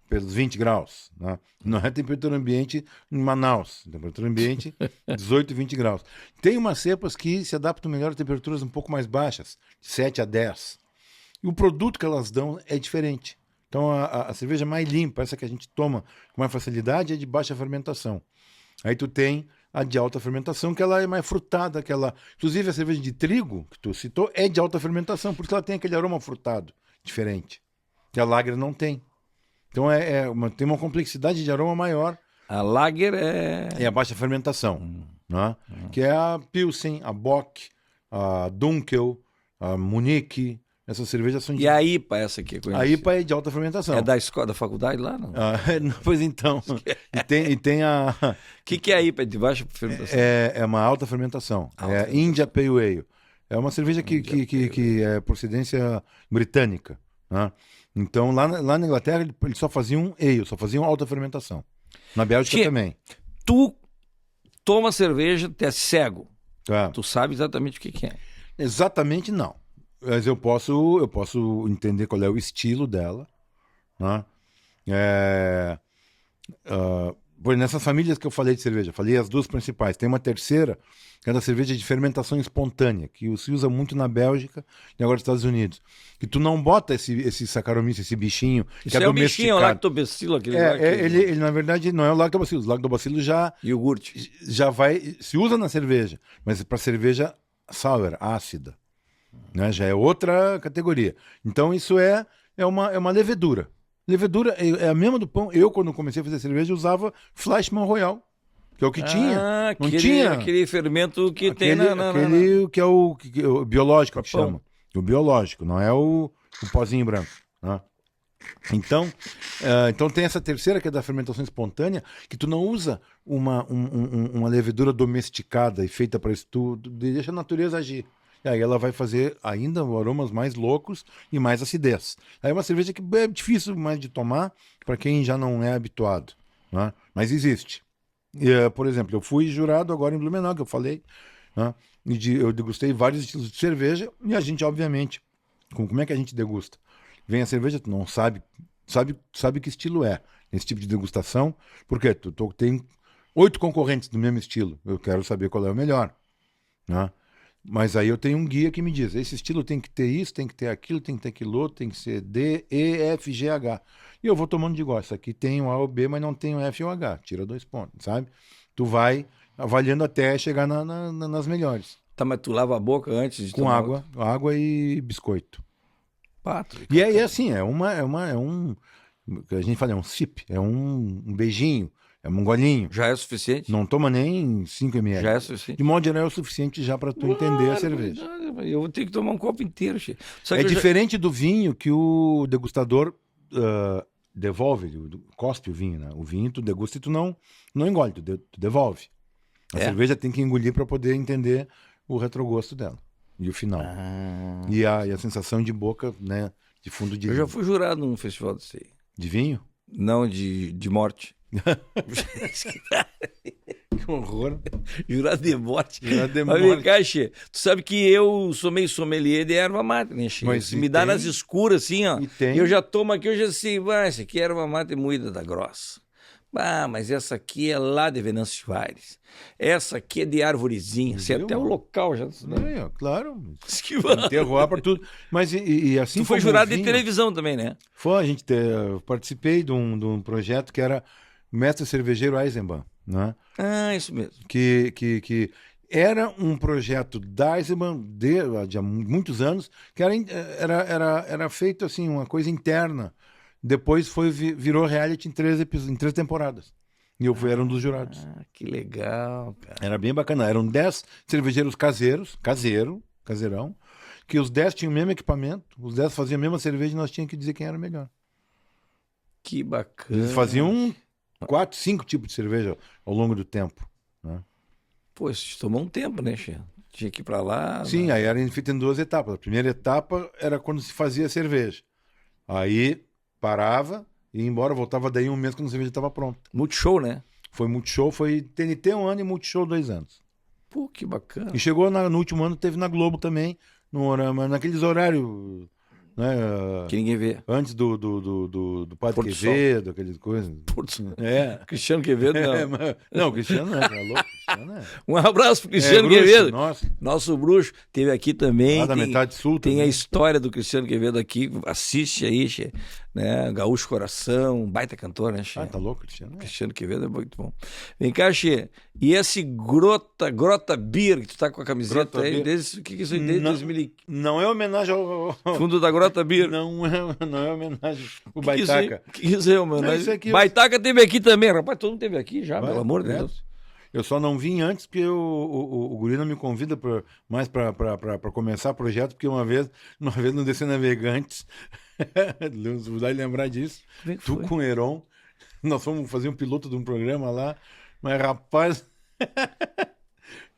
pelos 20 graus. Né? Não é temperatura ambiente em Manaus. Temperatura ambiente 18, 20 graus. Tem umas cepas que se adaptam melhor a temperaturas um pouco mais baixas, de 7 a 10. E o produto que elas dão é diferente. Então, a cerveja mais limpa, essa que a gente toma com mais facilidade, é de baixa fermentação. Aí tu tem a de alta fermentação, que ela é mais frutada. Inclusive, a cerveja de trigo, que tu citou, é de alta fermentação, por isso ela tem aquele aroma frutado diferente, que a Lager não tem. Então, tem uma complexidade de aroma maior. A Lager é a baixa fermentação, né? Que é a Pilsen, a Bock, a Dunkel, a Munich. Essas cervejas são de... E a IPA, essa aqui? A IPA é de alta fermentação. É da escola, da faculdade lá, não? Pois então. E tem a... O que é a IPA? É de baixa fermentação? É uma alta fermentação. India Pale Ale. É uma cerveja que é procedência britânica, né? Então, lá na Inglaterra, eles só faziam ale, só faziam alta fermentação. Na Bélgica também. Tu toma cerveja, tu é cego. Tá. Tu sabe exatamente o que é. Exatamente não. Mas eu posso entender qual é o estilo dela, né? Nessas famílias que eu falei de cerveja, falei as duas principais. Tem uma terceira, que é da cerveja de fermentação espontânea, que se usa muito na Bélgica e agora nos Estados Unidos. Que tu não bota esse Saccharomyces, esse bichinho, Isso que é é o bichinho, é o domesticado. lactobacilo, aquele lá que... Ele, na verdade, não é o lactobacillus. O lactobacillus Iogurte. já vai... Se usa na cerveja, mas para cerveja sour, ácida. Né? Já é outra categoria. Então, isso é uma levedura. Levedura é a mesma do pão. Eu, quando comecei a fazer cerveja, usava Fleischmann Royal, que é o que tinha. Não tinha aquele fermento que tem aquele que é o biológico, que Papão. chama. O biológico, não é o pozinho branco. Né? Então tem essa terceira, que é da fermentação espontânea, que tu não usa uma levedura domesticada e feita para isso. Tu deixa a natureza agir. E aí ela vai fazer ainda aromas mais loucos e mais acidez. Aí é uma cerveja que é difícil mais de tomar para quem já não é habituado, né? Mas existe. Por exemplo, eu fui jurado agora em Blumenau, que eu falei, né? Eu degustei vários estilos de cerveja e a gente, obviamente, como é que a gente degusta? Vem a cerveja, tu não sabe que estilo é esse tipo de degustação, porque tem 8 concorrentes do mesmo estilo. Eu quero saber qual é o melhor, né? Mas aí eu tenho um guia que me diz, esse estilo tem que ter isso, tem que ter aquilo, tem que ter aquilo outro, tem que ser D, E, F, G, H. E eu vou tomando de igual. Isso aqui tem o A ou B, mas não tem o F ou H. Tira 2 pontos, sabe? Tu vai avaliando até chegar nas melhores. Tá, mas tu lava a boca antes de Com tomar água e biscoito. Pato. E aí, assim, é um... A gente fala, é um sip, é um beijinho, é um golinho. Já é suficiente? Não toma nem 5 ml. Já é suficiente. De modo geral, é o suficiente já para tu entender a cerveja. Eu vou ter que tomar um copo inteiro, che. É diferente do vinho que o degustador devolve, cospe o vinho, né? O vinho tu degusta e tu não engole, tu devolve. A cerveja tem que engolir para poder entender o retrogosto dela e o final. E a sensação de boca, né? De fundo de Eu já fui jurado num festival desse aí. De vinho? Não, de morte. Que horror. Jurado de morte. Jurado de Mas morte. vem cá, che, tu sabe que eu sou meio sommelier de erva mate, né, che? Mas Se me dá nas escuras, assim, ó. E tem. Eu já tomo aqui, eu já sei, essa aqui é erva mate moída da grossa. Mas essa aqui é lá de Venâncio Aires. Essa aqui é de arvorezinha. Você até o local já. Claro. Esquivando. Terroir para tudo. Mas e assim Tu foi como jurado o vinho, de televisão também, né? Foi, eu participei de um projeto que era Mestre Cervejeiro Eisenbahn, né? Isso mesmo. Que era um projeto da Eisenbahn de há muitos anos, que era feito assim, uma coisa interna. Depois virou reality em 3 temporadas. E eu era um dos jurados. Que legal, cara. Era bem bacana. Eram 10 cervejeiros caseirão, que os 10 tinham o mesmo equipamento, os 10 faziam a mesma cerveja e nós tínhamos que dizer quem era o melhor. Que bacana. Eles faziam 4, 5 tipos de cerveja ao longo do tempo, né? Pô, isso tomou um tempo, né, Che? Tinha que ir pra lá. Sim, né? aí era feito em 2 etapas. A primeira etapa era quando se fazia cerveja. Aí parava, ia embora, voltava daí um mês quando a cerveja estava pronta. Multishow, né? Foi Multishow, foi TNT 1 ano e Multishow 2 anos. Pô, que bacana. E chegou no último ano, teve na Globo também, naqueles horários, né? Que ninguém vê. Antes do Padre Porto Quevedo, aquelas coisas. Cristiano Quevedo, não. Não, Cristiano não, tá louco. Cristiano é. Um abraço pro Cristiano bruxo, Quevedo. nossa. Nosso bruxo teve aqui também. Lá da metade sul tem também. a história do Cristiano Quevedo aqui. Assiste aí, che, né? Gaúcho Coração, baita cantor, né, che? Tá louco, Cristiano. Cristiano Quevedo é muito bom. Vem cá, Che. E esse Grota Beer, que tu tá com a camiseta Grota aí, Beer. o que isso aí desde 2000? Não é homenagem ao... Fundo da Grota Beer. Não é homenagem ao Que isso aí- Baitaca. Que isso aí, mano? Não, isso aqui eu- Baitaca teve aqui também, rapaz. Todo mundo teve aqui já, Vai, pelo amor de direto. Deus. Eu só não vim antes porque o guri não me convida mais para começar o projeto, porque uma vez no Descer Navegantes, vai lembrar disso, Como é que tu foi? com o Heron, nós fomos fazer um piloto de um programa lá, mas rapaz,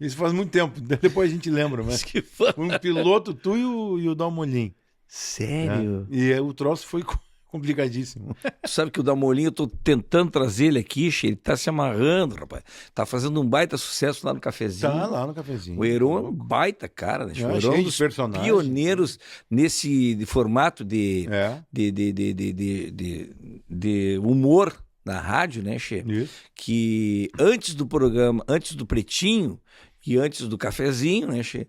Isso faz muito tempo. Depois a gente lembra, mas Que foi um piloto, tu e o Dalmolin. Sério? E o troço foi complicadíssimo. Tu sabe que o Damolinho, eu tô tentando trazer ele aqui, ele tá se amarrando, rapaz. Tá fazendo um baita sucesso lá no cafezinho. Tá lá no cafezinho. O Heron é um baita cara, né? O Heron é cheio um de dos personagens. pioneiros nesse formato de humor na rádio, né, Che? Isso. Que antes do programa, antes do Pretinho e antes do cafezinho, né, Che?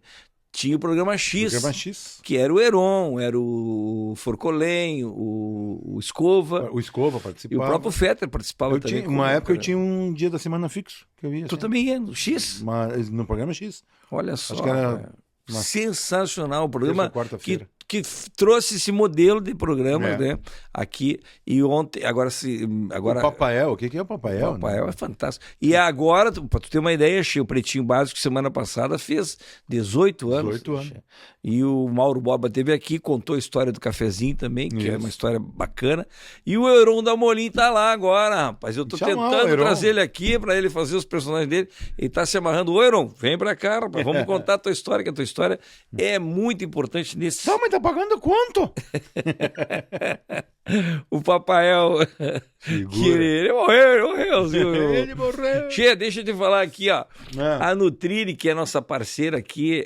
Tinha o programa X, Programa X. que era o Heron, era o Forcolém, o Escova. O Escova E participava. o próprio Fetter participava também. Uma época eu tinha um dia da semana fixo que eu ia. Tu assim. também ia no X? No programa X. Olha só. Acho que era cara. Sensacional o programa quarta-feira. que trouxe esse modelo de programa, É. né? Aqui e ontem, agora O Papael, o que é o Papael? O Papael é fantástico. E agora, para tu ter uma ideia, Che, o Pretinho Básico semana passada fez 18 anos. 18 anos. Che. E o Mauro Borba esteve aqui, contou a história do cafezinho também, que é uma história bacana. E o Heron da Molim tá lá agora, rapaz. Eu tô tentando trazer ele aqui para ele fazer os personagens dele. Ele tá se amarrando. Ô, Heron, vem para cá, rapaz. Vamos contar a tua história, que a tua história é muito importante nesse... Tá, mas tá pagando quanto? O Papael, que ele morreu. Ele morreu. Che, deixa eu te falar aqui, ó. É. A Nutrilli, que é nossa parceira aqui,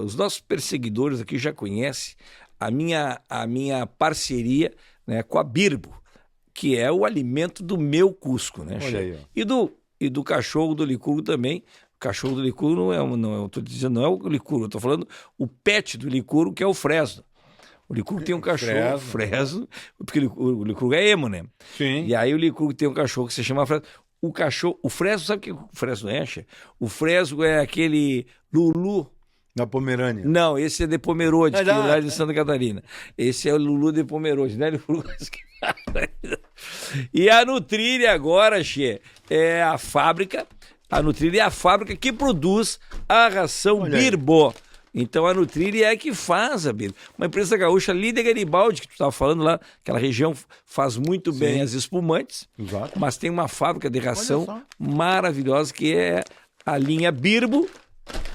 os nossos perseguidores aqui já conhecem a minha parceria, né, com a Birbo, que é o alimento do meu Cusco, né, Che? Olha aí, ó. E do cachorro do Licurgo também. O cachorro do Licurgo eu tô dizendo, não é o Licurgo, eu tô falando o pet do Licurgo, que é o Fresno. O Licurgo tem um cachorro, Fresno, porque o Licurgo é emo, né? Sim. E aí o Licurgo tem um cachorro que se chama Fresno. O Fresno, sabe o que o Fresno é, Che? O Fresno é aquele Lulu. Na Pomerânia. Não, esse é de Pomerode, que é lá de Santa Catarina. Esse é o Lulu de Pomerode, né? E a Nutrilli agora, Che, é a fábrica. A Nutrilli é a fábrica que produz a ração Birbo. Então a Nutrilli é que faz a Birbo. Uma empresa gaúcha ali de Garibaldi, que tu estava falando lá, aquela região faz muito bem as espumantes. Exato. Mas tem uma fábrica de ração maravilhosa que é a linha Birbo,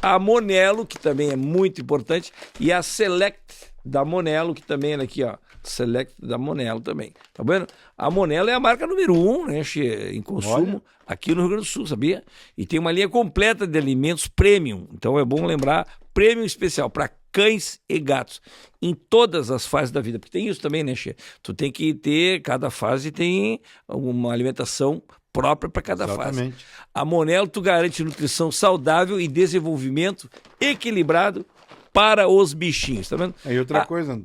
a Monelo, que também é muito importante, e a Select da Monelo, que também é aqui, ó. Select da Monelo também. Tá vendo? A Monelo é a marca número 1, né, Che, em consumo aqui no Rio Grande do Sul, sabia? E tem uma linha completa de alimentos premium. Então é bom lembrar, premium especial para cães e gatos em todas as fases da vida. Porque tem isso também, né, Che? Tu tem que ter, cada fase tem uma alimentação própria para cada fase. A Monelo, tu garante nutrição saudável e desenvolvimento equilibrado para os bichinhos, tá vendo? E outra coisa,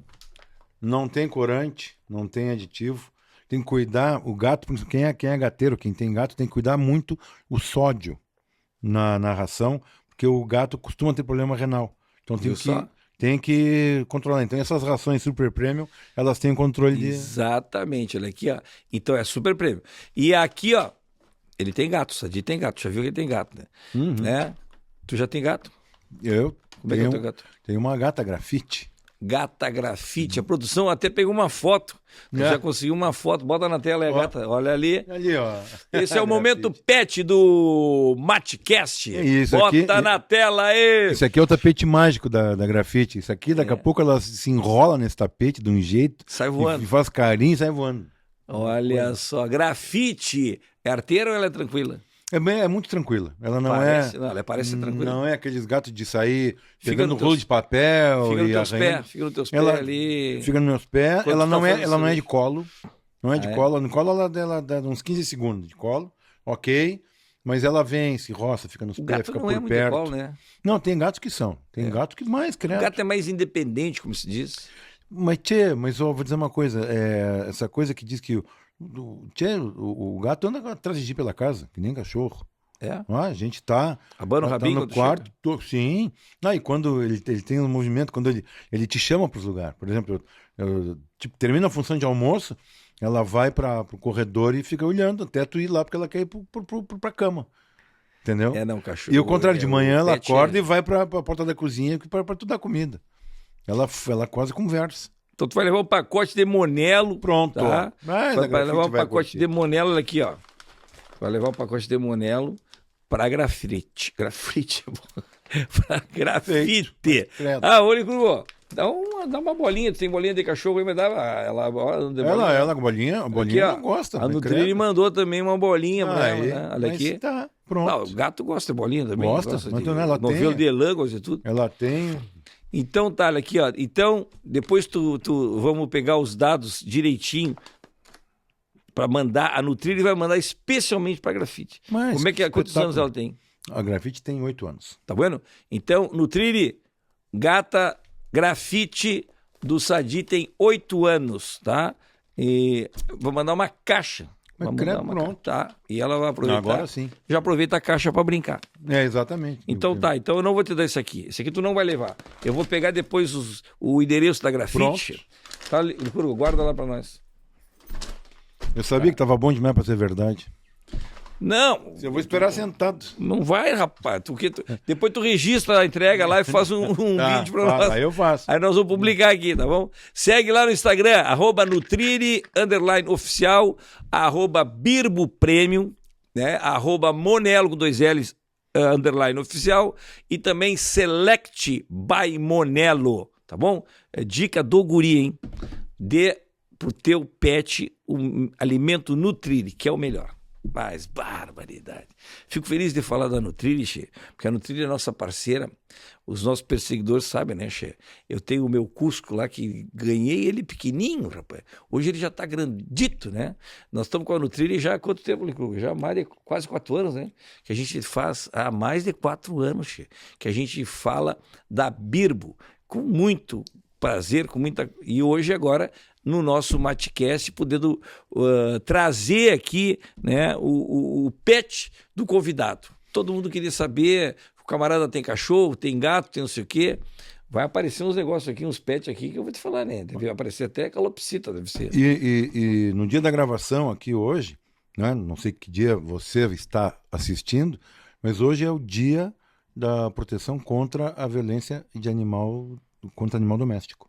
não tem corante, não tem aditivo, tem que cuidar, o gato, quem é gateiro, quem tem gato, tem que cuidar muito o sódio na ração, porque o gato costuma ter problema renal. Então tem que controlar. Então essas rações super premium, elas têm controle de... Exatamente, olha aqui, ó. Então é super premium. E aqui, ó, ele tem gato, o Sadi tem gato, já viu que ele tem gato, né? Uhum. Né? Tu já tem gato? Como é que é o teu gato? Tem uma gata grafite. Gata grafite. A produção até pegou uma foto. Já conseguiu uma foto. Bota na tela aí a gata. Olha ali. Ali, ó. Esse é o momento pet do Matcast. Isso Bota aqui, na tela aí. Esse aqui é o tapete mágico da grafite. Isso aqui, daqui a pouco ela se enrola nesse tapete de um jeito. Sai voando. E faz carinho e sai voando. Olha só. Grafite. É arteira ou ela é tranquila? É muito tranquila. Ela não Não, ela parece ser tranquila. Não é aqueles gatos de sair pegando rolo de papel fica e nos teus pés, fica nos teus pés ali. Fica nos meus pés. Quando Ela tu não tá é de colo. Não é de colo. No colo ela dá uns 15 segundos de colo. Ok. Mas ela vem, se roça, fica nos pés, fica por perto. Muito colo, né? Não, tem gatos que são. Tem gatos que mais crescem. O gato é mais independente, como se diz. Mas eu vou dizer uma coisa. Essa coisa que diz que o gato anda atrás de ti pela casa, que nem cachorro. A gente tá abana o rabinho no quarto, sim. E quando ele tem um movimento, quando ele te chama para os lugares. Por exemplo, tipo, termina a função de almoço, ela vai para o corredor e fica olhando até tu ir lá, porque ela quer ir para a cama. Entendeu? Não, cachorro. E o contrário, de manhã ela acorda e vai para a porta da cozinha para tu dar comida. Ela quase conversa. Então tu vai levar um pacote de Monelo. Pronto. Tá? Vai levar um pacote de Monelo aqui, ó. Vai levar um pacote de Monelo para grafite. Grafite. Para grafite. Credo. Ah, olha, Curvo. Dá uma bolinha. Tu tem bolinha de cachorro aí, mas dá. Ela Ela, bolinha aqui, ó, ela gosta. a Nutrilli mandou também uma bolinha pra ela, Aí, né? Olha mas aqui. Tá, pronto. Não, o gato gosta de bolinha também. Gosta, Gosta mas de ela tem- novelo de lã, gosta de tudo. Ela tem. Então tá, olha aqui, ó. Então, depois vamos pegar os dados direitinho para mandar. A Nutrilli vai mandar especialmente para grafite. Mas Como é que é? Quantos anos ela tem? A grafite tem 8 anos. Tá vendo? Então, Nutrilli, gata grafite do Sadi tem 8 anos, tá? E vou mandar uma caixa. Mas Vamos credo, mandar uma pronto. tá? E ela vai aproveitar. Agora sim. Já aproveita a caixa para brincar. Exatamente. Então tá, então eu não vou te dar esse aqui. Esse aqui tu não vai levar. Eu vou pegar depois o endereço da grafite. Tá, Licurgo, guarda lá pra nós. Eu sabia que tava bom demais pra ser verdade. Não, Eu vou esperar sentado. não vai, rapaz. Depois tu registra a entrega lá e faz um vídeo pra nós. Aí eu faço. Aí nós vamos publicar aqui, tá bom? Segue lá no Instagram, @Nutrilli_oficial, @BirboPremium, né? @Monelo com 2 L's, _oficial, e também Select by Monelo, tá bom? É dica do guri, hein? Dê pro teu pet um alimento Nutrilli, que é o melhor. Mas, barbaridade. Fico feliz de falar da Nutrilli, Che, porque a Nutrilli é nossa parceira. Os nossos perseguidores sabem, né, Che? Eu tenho o meu Cusco lá, que ganhei ele pequenininho, rapaz. Hoje ele já tá grandito, né? Nós estamos com a Nutrilli já há quanto tempo, Licurgo? Já há mais de quase 4 anos, né? Que a gente faz há mais de 4 anos, Che, que a gente fala da Birbo, com muito prazer, com muita... E hoje, agora, no nosso Matcast, podendo trazer aqui, né, o pet do convidado. Todo mundo queria saber, o camarada tem cachorro, tem gato, tem não sei o quê. Vai aparecer uns negócios aqui, uns pets aqui, que eu vou te falar, né? Deve aparecer até calopsita, deve ser. E no dia da gravação aqui hoje, né, não sei que dia você está assistindo, mas hoje é o dia da proteção contra a violência contra animal doméstico.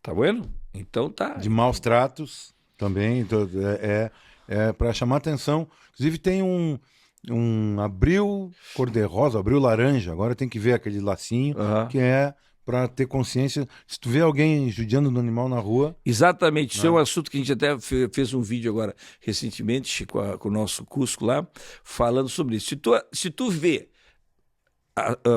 Tá vendo? Então tá. De maus tratos também. Então, é para chamar atenção. Inclusive tem um abril cor-de-rosa, abril laranja. Agora tem que ver aquele lacinho, que é para ter consciência. Se tu vê alguém judiando do animal na rua... Exatamente. Isso é um assunto que a gente até fez um vídeo agora recentemente com o nosso Cusco lá, falando sobre isso. Se tu vê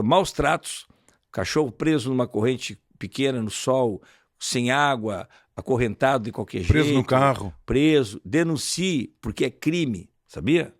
maus tratos, cachorro preso numa corrente pequena no sol, sem água, acorrentado de qualquer jeito. Preso no carro. Preso. Denuncie, porque é crime, sabia?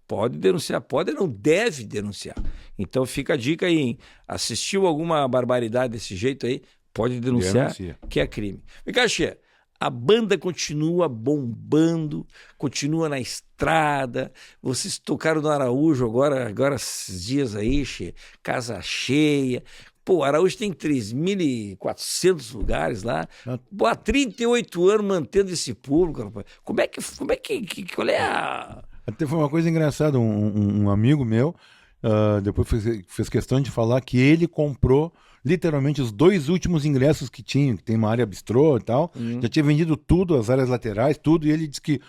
Pode denunciar, pode, não deve denunciar. Então fica a dica aí, hein? Assistiu alguma barbaridade desse jeito aí, pode denunciar, que é crime. Vem cá, Che, a banda continua bombando, continua na estrada. Vocês tocaram no Araújo agora esses dias aí, Che, casa cheia. Pô, Araújo tem 3.400 lugares lá. Pô, há 38 anos mantendo esse público, rapaz. Qual é a... Até foi uma coisa engraçada. Um amigo meu depois fez questão de falar que ele comprou literalmente os 2 últimos ingressos que tinha, que tem uma área bistrô e tal. Já tinha vendido tudo, as áreas laterais, tudo, e ele disse que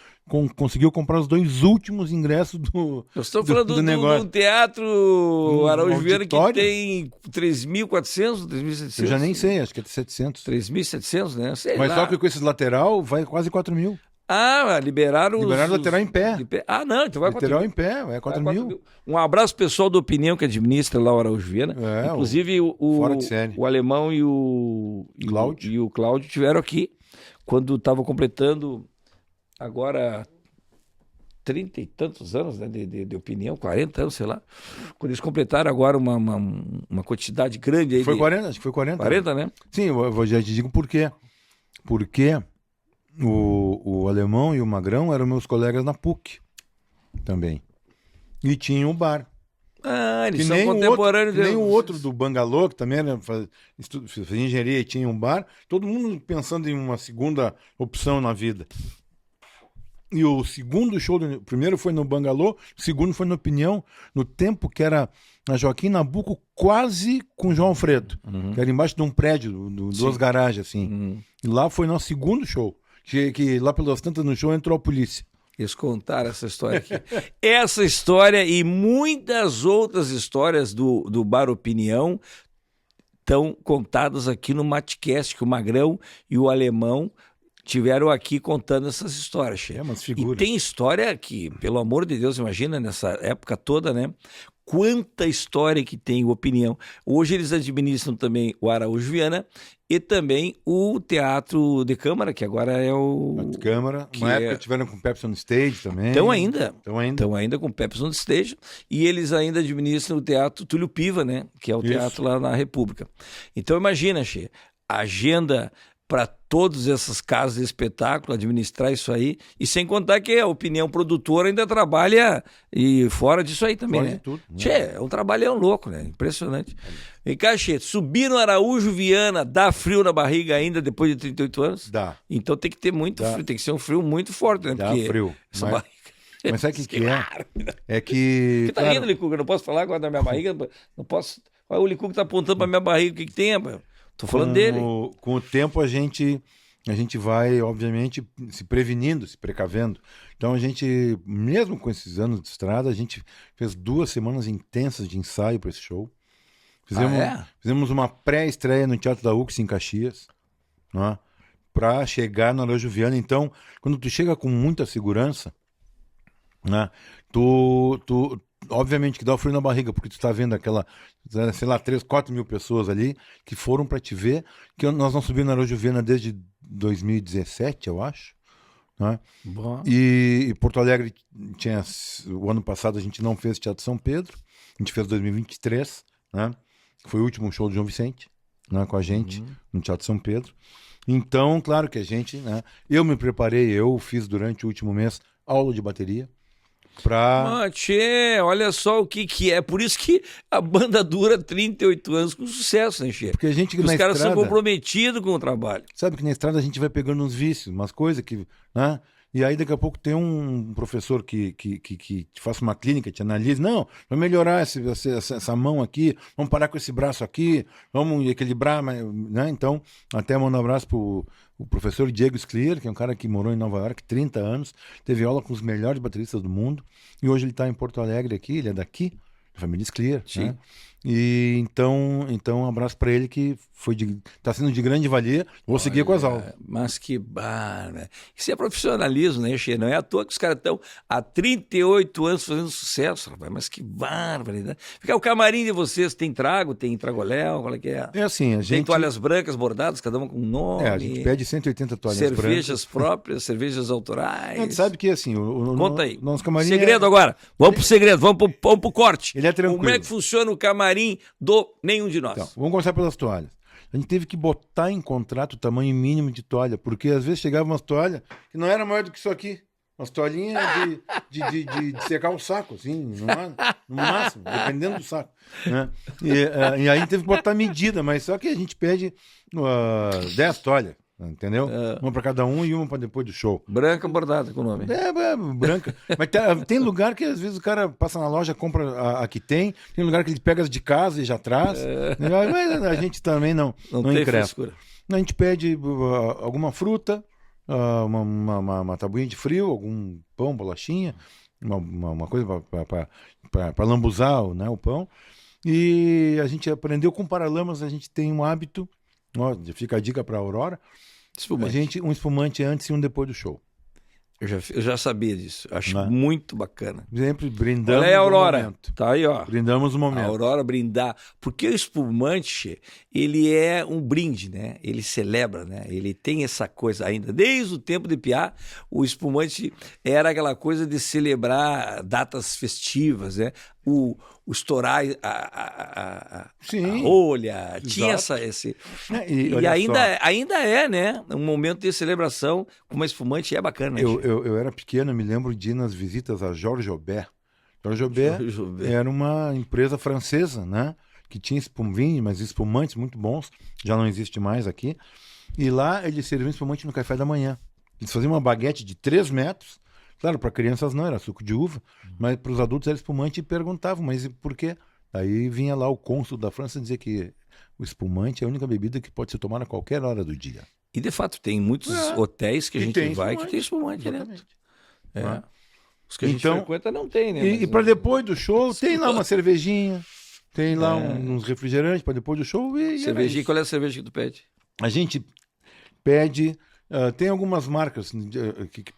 conseguiu comprar os 2 últimos ingressos do Nós estamos falando do negócio. Do teatro Araújo Viana, que auditório. tem 3.400, 3.700. Eu já nem sei, acho que é de 700. 3.700, né? Sei Mas lá. só que com esses lateral vai quase 4 mil. Ah, liberaram Liberaram o lateral em pé. Ah, não, então vai 4 Lateral mil. em pé, é 4 mil. Um abraço pessoal do Opinião, que administra lá o Araújo Viana. Inclusive fora de série. o Alemão e o Cláudio estiveram aqui quando estavam completando agora 30 e tantos anos, né, de Opinião, 40 anos, sei lá. Quando eles completaram agora uma quantidade grande aí. Foi 40, acho que foi 40. 40, né? Sim, eu já te digo por quê. Porque o Alemão e o Magrão eram meus colegas na PUC também. E tinha um bar. Ah, eles Que são nem contemporâneos. Nem o outro do Bangalô, que também era, fazia engenharia e tinha um bar. Todo mundo pensando em uma segunda opção na vida. E o segundo show, o primeiro foi no Bangalô, o segundo foi no Opinião, no tempo que era na Joaquim Nabuco, quase com João Alfredo, que era embaixo de um prédio, duas garagens, assim. E lá foi nosso segundo show, que lá pelas tantas no show entrou a polícia. Eles contaram essa história aqui. Essa história e muitas outras histórias do Bar Opinião estão contadas aqui no Matcast, que o Magrão e o Alemão tiveram aqui contando essas histórias. É umas figuras. E tem história que, pelo amor de Deus, imagina nessa época toda, né? Quanta história que tem o Opinião. Hoje eles administram também o Araújo Viana e também o Teatro de Câmara, que agora é o... Teatro de Câmara. que Uma é- época tiveram com o Pepsi on Stage também. Estão ainda. Estão Estão ainda com o Pepsi on Stage. E eles ainda administram o Teatro Túlio Piva, né? Que é o Isso. teatro lá na República. Então imagina, Che, a agenda para todas essas casas de espetáculo, administrar isso aí, e sem contar que a Opinião Produtora ainda trabalha e fora disso aí também, Fora né? de tudo, né? Tchê, é um trabalhão louco, né? Impressionante. Vem cá, Che, subir no Araújo Viana, dá frio na barriga ainda depois de 38 anos? Dá. Então tem que ter muito Dá. frio, tem que ser um frio muito forte, né? Dá Porque frio. essa Mas- barriga... Mas sabe o que é? Claro. É que... Você tá claro, rindo, Licuca? Eu não posso falar agora da minha barriga? Não posso... Olha, o Licuca tá apontando pra minha barriga, o que que tem, rapaz? Tô falando dele. Com o tempo a gente vai, obviamente, se prevenindo, se precavendo. Então a gente, mesmo com esses anos de estrada, a gente fez 2 semanas intensas de ensaio para esse show. Fizemos uma pré-estreia no Teatro da UX em Caxias, né, para chegar no Araújo Viana. Então, quando tu chega com muita segurança, né, tu obviamente que dá o frio na barriga, porque tu tá vendo aquela, sei lá, 3, 4 mil pessoas ali que foram para te ver, que nós não subimos na Araújo Viana desde 2017, eu acho, né? Bom. E Porto Alegre tinha, o ano passado a gente não fez Teatro São Pedro, a gente fez 2023, né? Foi o último show do João Vicente, né, com a gente, no Teatro São Pedro. Então, claro que a gente, né, eu me preparei, eu fiz durante o último mês aula de bateria, pra... Tchê, olha só o que é. Por isso que a banda dura 38 anos com sucesso, né, Tchê? Porque a gente Os na caras estrada, são comprometidos com o trabalho. sabe que na estrada a gente vai pegando uns vícios, umas coisas que, né? E aí daqui a pouco tem um professor que te faça uma clínica, te analisa, não, vamos melhorar essa mão aqui, vamos parar com esse braço aqui, vamos equilibrar, né? Então, até mando um abraço pro o professor Diego Sclier, que é um cara que morou em Nova York 30 anos, teve aula com os melhores bateristas do mundo, e hoje ele está em Porto Alegre aqui, ele é daqui, da família Sclier, Sim. né? E então um abraço para ele que tá sendo de grande valia. Vou seguir com as aulas. Mas que barba. Isso é profissionalismo, né, Che? Não é à toa que os caras estão há 38 anos fazendo sucesso, rapaz. Mas que barbaridade. Fica o camarim de vocês, tem trago, tem tragoléu, qual é que é? É assim, a Tem gente toalhas brancas bordadas, cada uma com um nome. a gente pede 180 toalhas cervejas próprias, cervejas autorais. brancas. A gente sabe que assim, Conta aí. Nosso camarim Segredo agora. Vamos pro segredo, vamos pro corte. Ele é tranquilo. Como é que funciona o camarim do nenhum de nós? Então, vamos começar pelas toalhas. A gente teve que botar em contrato o tamanho mínimo de toalha, porque às vezes chegavam umas toalhas que não era maior do que isso aqui. Umas toalhinhas de secar o saco, assim, no máximo, dependendo do saco. Né? E aí a gente teve que botar medida, mas só que a gente pede 10 toalhas, entendeu? Uma para cada um e uma para depois do show. Branca bordada com o nome. Branca. Mas tem lugar que às vezes o cara passa na loja, compra a que tem lugar que ele pega as de casa e já traz. Mas a gente também não tem encrespa. frescura. A gente pede alguma fruta, uma tabuinha de frio, algum pão, bolachinha, uma coisa para lambuzar, né, o pão. E a gente aprendeu com Paralamas, a gente tem um hábito, ó, fica a dica para a Aurora, Espumante. um espumante antes e um depois do show. Eu já sabia disso. Acho Né? muito bacana. Sempre brindamos Olha aí a o Aurora. momento. Tá aí, ó. Brindamos o A momento. Aurora brindar. Porque o espumante, ele é um brinde, né? Ele celebra, né? Ele tem essa coisa ainda. Desde o tempo de Piá, o espumante era aquela coisa de celebrar datas festivas, né? O estourar a Sim. rolha. Tinha Exato. esse... E E olha ainda é, né? Um momento de celebração com uma espumante é bacana, né? eu era pequeno, me lembro de ir nas visitas a Georges Aubert. Georges Aubert Georges Aubert. era uma empresa francesa, né? Que tinha vinho, mas espumantes muito bons. Já não existe mais aqui. E lá eles serviam espumante no café da manhã. Eles faziam uma baguete de 3 metros. Claro, para crianças não, era suco de uva. Mas para os adultos era espumante e perguntavam, mas por quê? Aí vinha lá o cônsul da França dizer que o espumante é a única bebida que pode ser tomada a qualquer hora do dia. E de fato, tem muitos hotéis que a gente tem vai espumante. que tem espumante, né? Exatamente. Né? Os que a gente frequenta não tem, né? E para depois do show, tem lá uma cervejinha, tem lá uns refrigerantes para depois do show. Cervejinha, qual é a cerveja que tu pede? A gente pede... tem algumas marcas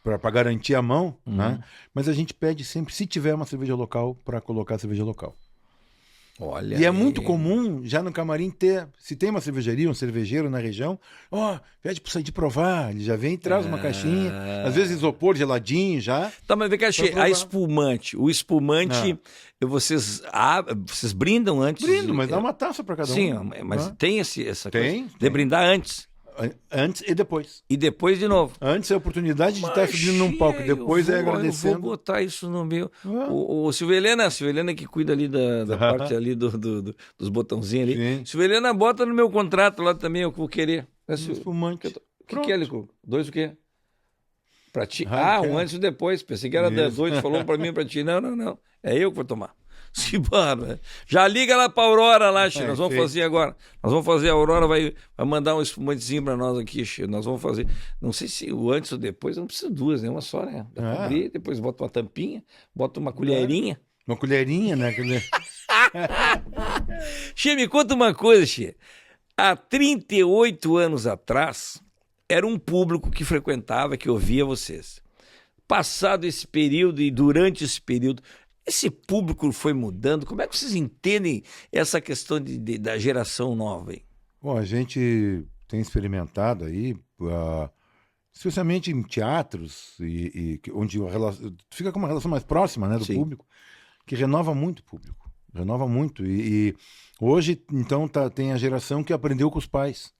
para garantir a mão, né? Mas a gente pede sempre, se tiver uma cerveja local, para colocar a cerveja local. Olha e é muito comum já no camarim ter, se tem uma cervejaria, um cervejeiro na região, pede para sair de provar, ele já vem e traz uma caixinha, às vezes isopor geladinho já. Tá, mas vem cá, a espumante, o espumante, vocês brindam antes? Brindo, mas dá uma taça para cada um. Sim, mas tem essa tem, coisa de brindar antes. Antes e depois. E depois de novo. Antes é a oportunidade de estar subindo num palco, depois é agradecendo. Eu vou botar isso no meu... O Silvia Helena que cuida ali da parte ali dos botãozinhos ali. Sim. Silvia Helena, bota no meu contrato lá também, eu vou querer. Espumante. O que é, Lico? 2 o quê? Pra ti? Um antes e depois. Pensei que era 2, falou pra mim, pra ti. Não. É eu que vou tomar. Simbora. Já liga lá pra Aurora lá, Xê. Nós vamos fazer agora. Nós vamos fazer, a Aurora vai mandar um espumantezinho pra nós aqui, Xê. Nós vamos fazer. Não sei se o antes ou depois, não precisa 2, né? Uma só, né? Dá pra abrir, depois bota uma tampinha, bota uma colherinha. Uma colherinha, né? Xê, me conta uma coisa, Xê. Há 38 anos atrás, era um público que frequentava, que ouvia vocês. Passado esse período e durante esse período, esse público foi mudando? Como é que vocês entendem essa questão da geração nova aí? Bom, a gente tem experimentado aí, especialmente em teatros, onde fica com uma relação mais próxima, né, do público, que renova muito o público. Renova muito. E hoje, então, tem a geração que aprendeu com os pais,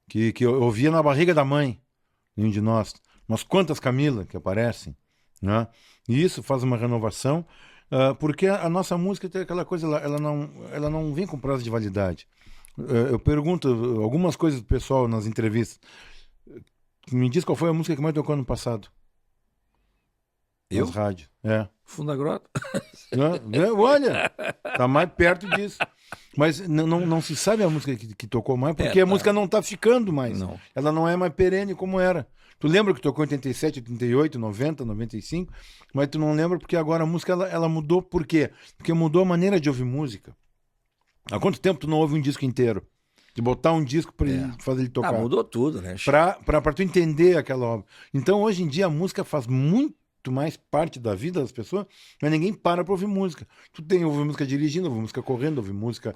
que ouvia na barriga da mãe, nenhum de nós. Mas quantas Camila que aparecem, né? E isso faz uma renovação, porque a nossa música tem aquela coisa, ela não vem com prazo de validade. Eu pergunto algumas coisas do pessoal nas entrevistas. Me diz qual foi a música que mais tocou no passado? Nas rádios. Fundo da Grota. Olha, tá mais perto disso. Mas não se sabe a música que tocou mais, porque a música não tá ficando mais. Não. Ela não é mais perene como era. Tu lembra que tocou em 87, 88, 90, 95, mas tu não lembra porque agora a música ela mudou. Por quê? Porque mudou a maneira de ouvir música. Há quanto tempo tu não ouve um disco inteiro? De botar um disco para fazer ele tocar. Mudou tudo, né? Pra tu entender aquela obra. Então, hoje em dia, a música faz muito mais parte da vida das pessoas, mas ninguém para ouvir música. Tu ouve música dirigindo, ouve música correndo, ouve música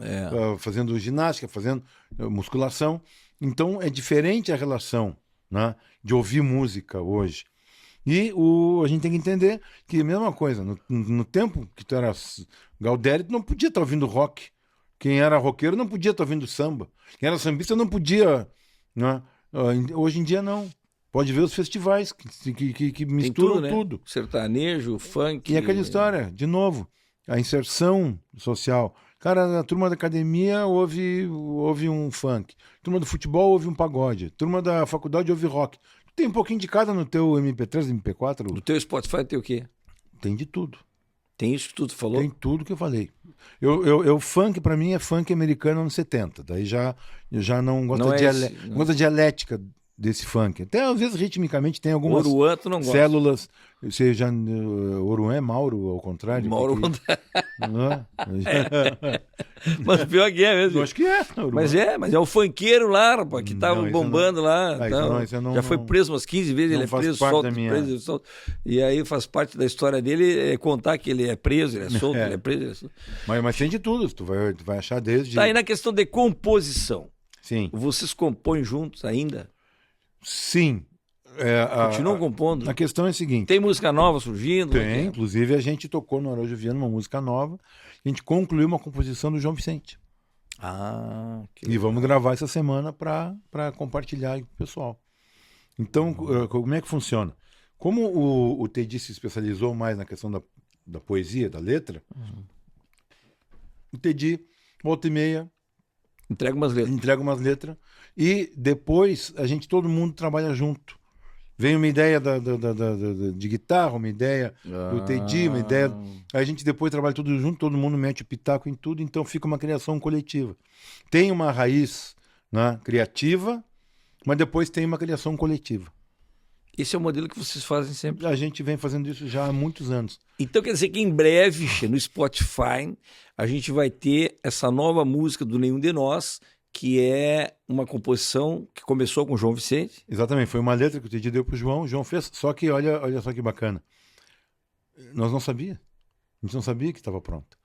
fazendo ginástica, fazendo musculação. Então, é diferente a relação, né, de ouvir música hoje. E a gente tem que entender que a mesma coisa, no tempo que tu era Galdério, tu não podia estar ouvindo rock. Quem era roqueiro não podia estar ouvindo samba. Quem era sambista não podia, né? Hoje em dia não. Pode ver os festivais que misturam tudo. Sertanejo, funk. E aquela história, de novo, a inserção social. Cara, a turma da academia ouve um funk. A turma do futebol ouve um pagode. A turma da faculdade ouve rock. Tem um pouquinho de cada no teu MP3, MP4? No teu Spotify tem o quê? Tem de tudo. Tem isso que tu falou? Tem tudo que eu falei. Funk, pra mim, é funk americano anos 70. Daí já não gosto gosto da dialética desse funk. Até às vezes ritmicamente tem algumas Oruan, tu não gosta. Células. Seja Oruan é Mauro, ao contrário. Mauro ao contrário. Mas pior que é mesmo. Eu acho que é. Mas é o funkeiro lá, rapaz, que tava bombando lá. Já foi preso umas 15 vezes, ele é preso, solto. E aí faz parte da história dele contar que ele é preso, ele é solto, ele é preso, ele é solto. Mas tem de tudo, tu vai achar desde... Tá aí na questão de composição. Sim. Vocês compõem juntos ainda? Sim. Continuam compondo? A questão é a seguinte... Tem música nova surgindo? Tem, inclusive a gente tocou no Araújo Viana uma música nova, a gente concluiu uma composição do João Vicente. E vamos gravar essa semana para compartilhar com o pessoal. Então, como é que funciona? Como o Tedi se especializou mais na questão da poesia, da letra, o Tedi, volta e meia, entrega umas letras. E depois todo mundo trabalha junto. Vem uma ideia de guitarra, uma ideia do Tedi, uma ideia... Aí a gente depois trabalha tudo junto, todo mundo mete o pitaco em tudo, então fica uma criação coletiva. Tem uma raiz, né, criativa, mas depois tem uma criação coletiva. Esse é o modelo que vocês fazem sempre. A gente vem fazendo isso já há muitos anos. Então quer dizer que em breve, no Spotify, a gente vai ter essa nova música do Nenhum de Nós, que é uma composição que começou com o João Vicente. Exatamente, foi uma letra que o Teddy deu pro João, o João fez, só que olha só que bacana. Nós não sabia. A gente não sabia que estava pronto.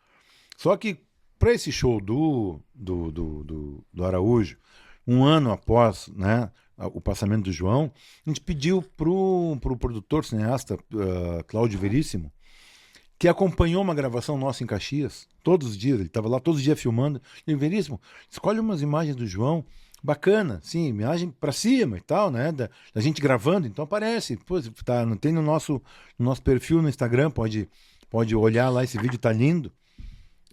Só que para esse show do Araújo, um ano após, né, o passamento do João, a gente pediu pro produtor cineasta Cláudio Veríssimo, que acompanhou uma gravação nossa em Caxias, todos os dias, ele estava lá todos os dias filmando. Ele, Veríssimo, escolhe umas imagens do João, bacana, sim, imagem para cima e tal, né, da gente gravando, então aparece, pô, tá, tem no nosso perfil no Instagram, pode olhar lá, esse vídeo tá lindo,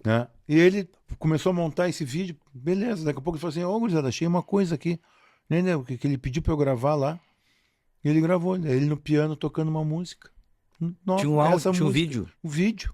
né? E ele começou a montar esse vídeo, beleza, daqui a pouco ele falou assim, ô, gurizada, achei uma coisa aqui, né, que ele pediu para eu gravar lá, e ele gravou, ele no piano tocando uma música. Nossa, Tinha um áudio, tinha um vídeo. O vídeo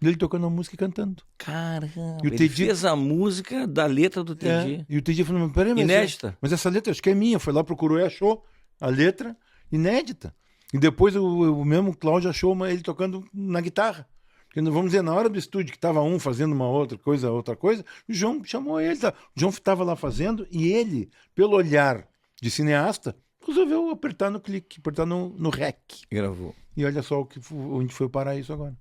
dele tocando a música e cantando. Caramba, e o ele Teddy fez a música da letra do Teddy. E o Teddy falou, peraí, inédita. Mas essa letra acho que é minha. Foi lá, procurou e achou a letra inédita. E depois o mesmo Cláudio achou ele tocando na guitarra. Porque, vamos dizer, na hora do estúdio que estava um fazendo uma outra coisa, o João chamou ele. Tá? O João estava lá fazendo e ele, pelo olhar de cineasta, resolveu apertar no clique, apertar no rec. Gravou. E olha só onde foi parar isso agora.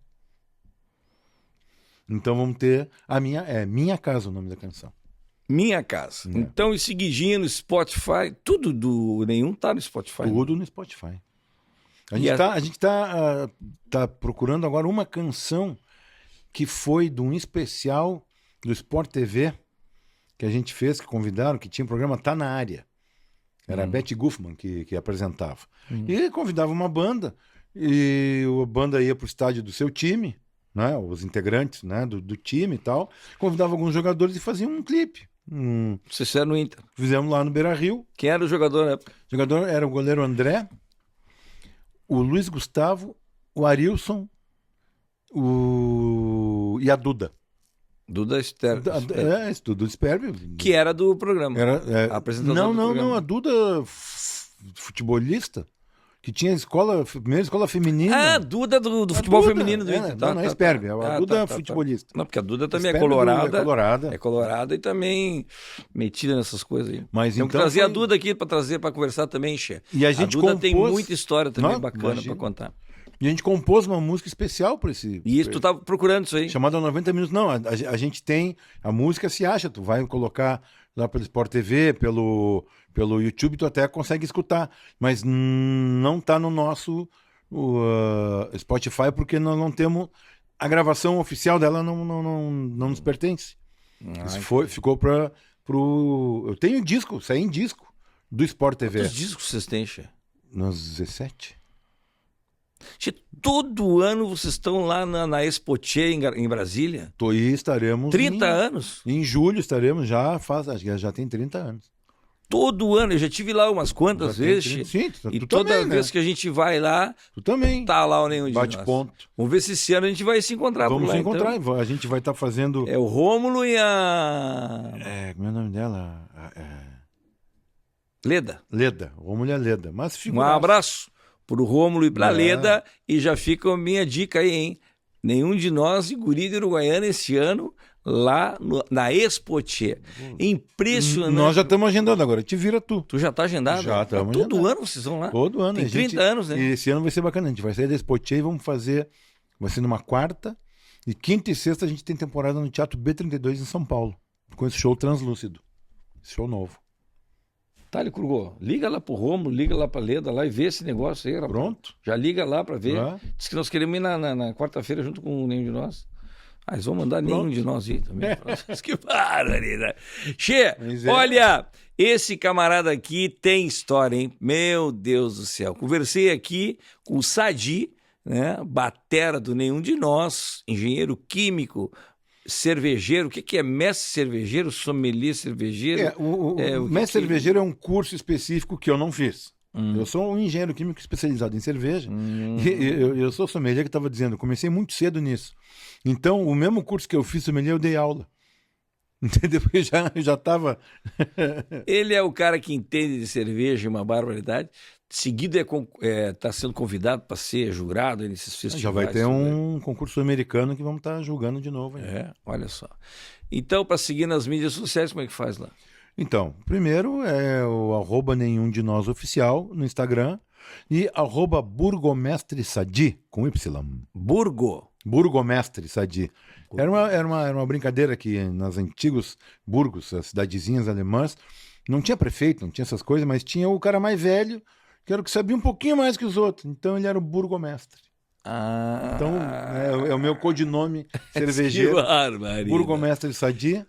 Então vamos ter Minha Casa, o nome da canção. Minha Casa. É. Então, em seguidinho no Spotify, tudo do Nenhum tá no Spotify. Tudo no Spotify. A gente tá procurando agora uma canção que foi de um especial do Sport TV que a gente fez, que convidaram, que tinha um programa Tá Na Área. Era a Betty Guffman que apresentava. E convidava uma banda, e a banda ia pro estádio do seu time, né, os integrantes, né, do time e tal, convidava alguns jogadores e faziam um clipe. Vocês fizeram no Inter. Fizemos lá no Beira-Rio. Quem era o jogador na época? O jogador era o goleiro André, o Luiz Gustavo, o Arilson e a Duda. Duda Sterbe. Duda Sterbe. Que era do programa. A apresentadora do programa. Não, a Duda futebolista, que tinha primeira escola feminina. Ah, a Duda do futebol feminino do Inter. Não é Sperbe, a Duda é futebolista. Não, porque a Duda também é Sperbe colorada. É colorada e também metida nessas coisas aí. Mas temos que trazer a Duda aqui para conversar também, Xê. E a Duda tem muita história também bacana para contar. E a gente compôs uma música especial para esse... E isso, tu tava procurando isso aí? Chamada 90 Minutos. Não, a gente tem... A música se acha, tu vai colocar lá pelo Sport TV, pelo YouTube, tu até consegue escutar. Mas não tá no nosso Spotify, porque nós não temos... A gravação oficial dela não nos pertence. Isso ficou pro... Eu tenho disco, saí em disco do Sport TV. Quantos discos vocês têm, Xê? Nos 17. Todo ano vocês estão lá na Expoche em Brasília? E estaremos... 30 anos? Em julho estaremos, acho que já tem 30 anos. Todo ano, eu já tive lá umas quantas vezes. Sim, e toda também, vez né? que a gente vai lá, tu também. Tá lá o Nenhum de Bate Nós. Ponto. Vamos ver se esse ano a gente vai se encontrar. Vamos por lá, se encontrar, então. A gente vai estar fazendo... É o Rômulo e a... Como é o nome dela? Leda. O Rômulo e a Leda. Mas Um abraço pro Rômulo e pra Leda, e já fica a minha dica aí, hein? Nenhum de Nós e Guri de Uruguaiana esse ano, lá na Expoche. Impressionante. Nós já estamos agendando agora, te vira tu. Tu já tá agendado? Já estamos Todo agendando. ano vocês vão lá? Todo ano. Tem 30 anos, né? E esse ano vai ser bacana, a gente vai sair da Expoche e vamos fazer, vai ser numa quarta, e quinta e sexta a gente tem temporada no Teatro B32 em São Paulo, com esse show translúcido, esse show novo. Tá, Curgô, liga lá pro Rômulo, liga lá pra Leda lá e vê esse negócio aí, rapaz. Pronto. Já liga lá pra ver. Diz que nós queremos ir na quarta-feira junto com o Nenhum de Nós. Eles vão mandar Nenhum de Nós ir também. Que barbaridade. Che, olha, esse camarada aqui tem história, hein? Meu Deus do céu. Conversei aqui com o Sadi, né? Batera do Nenhum de Nós, engenheiro químico, cervejeiro. O que é mestre cervejeiro, sommelier cervejeiro? O mestre cervejeiro é um curso específico que eu não fiz. Eu sou um engenheiro químico especializado em cerveja. E eu sou sommelier, que estava dizendo, comecei muito cedo nisso. Então, o mesmo curso que eu fiz sommelier, eu dei aula. Entendeu? Eu já tava... Ele é o cara que entende de cerveja, uma barbaridade. Seguido tá sendo convidado para ser jurado nesses festivais. Já vai ter um concurso americano que vamos estar julgando de novo. Olha só. Então, para seguir nas mídias sociais, como é que faz lá? Então, primeiro é o @nenhumdenosoficial no Instagram e @burgomestre Sadi, com Y. Burgomestre Sadi. Era uma brincadeira que nas antigos burgos, as cidadezinhas alemãs, não tinha prefeito, não tinha essas coisas, mas tinha o cara mais velho, que era o que sabia um pouquinho mais que os outros. Então ele era o burgomestre. Então é o meu codinome cervejeiro. Burgomestre Sadi.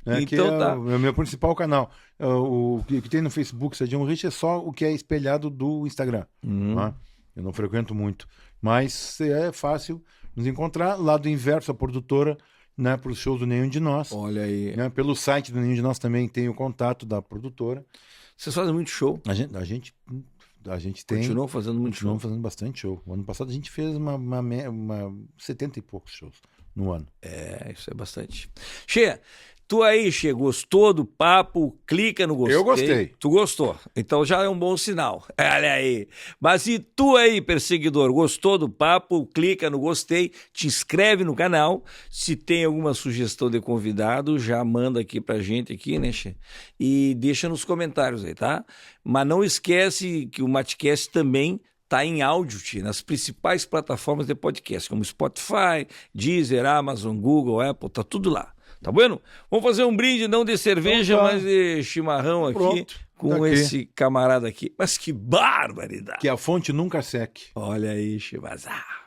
Então, que é o meu principal canal. O que tem no Facebook, Sadi Rich, é só o que é espelhado do Instagram. Tá? Eu não frequento muito. Mas é fácil nos encontrar. Lado inverso, a produtora, né, para os shows do Nenhum de Nós. Olha aí. Né, pelo site do Nenhum de Nós também tem o contato da produtora. Vocês fazem muito show? A gente tem... Continuou fazendo muito show? Continuamos fazendo bastante show. O ano passado a gente fez uma 70 e poucos shows no ano. Isso é bastante. Che, tu aí, Che, gostou do papo? Clica no gostei. Eu gostei. Tu gostou? Então já é um bom sinal. Olha aí. Mas e tu aí, perseguidor, gostou do papo? Clica no gostei, te inscreve no canal. Se tem alguma sugestão de convidado, já manda aqui pra gente aqui, né, Che? E deixa nos comentários aí, tá? Mas não esquece que o Matcast também tá em áudio, nas principais plataformas de podcast, como Spotify, Deezer, Amazon, Google, Apple, tá tudo lá. Tá bueno? Vamos fazer um brinde, não de cerveja, mas de chimarrão aqui. Pronto, com esse camarada aqui. Mas que barbaridade! Que a fonte nunca seque. Olha aí, Chibazar.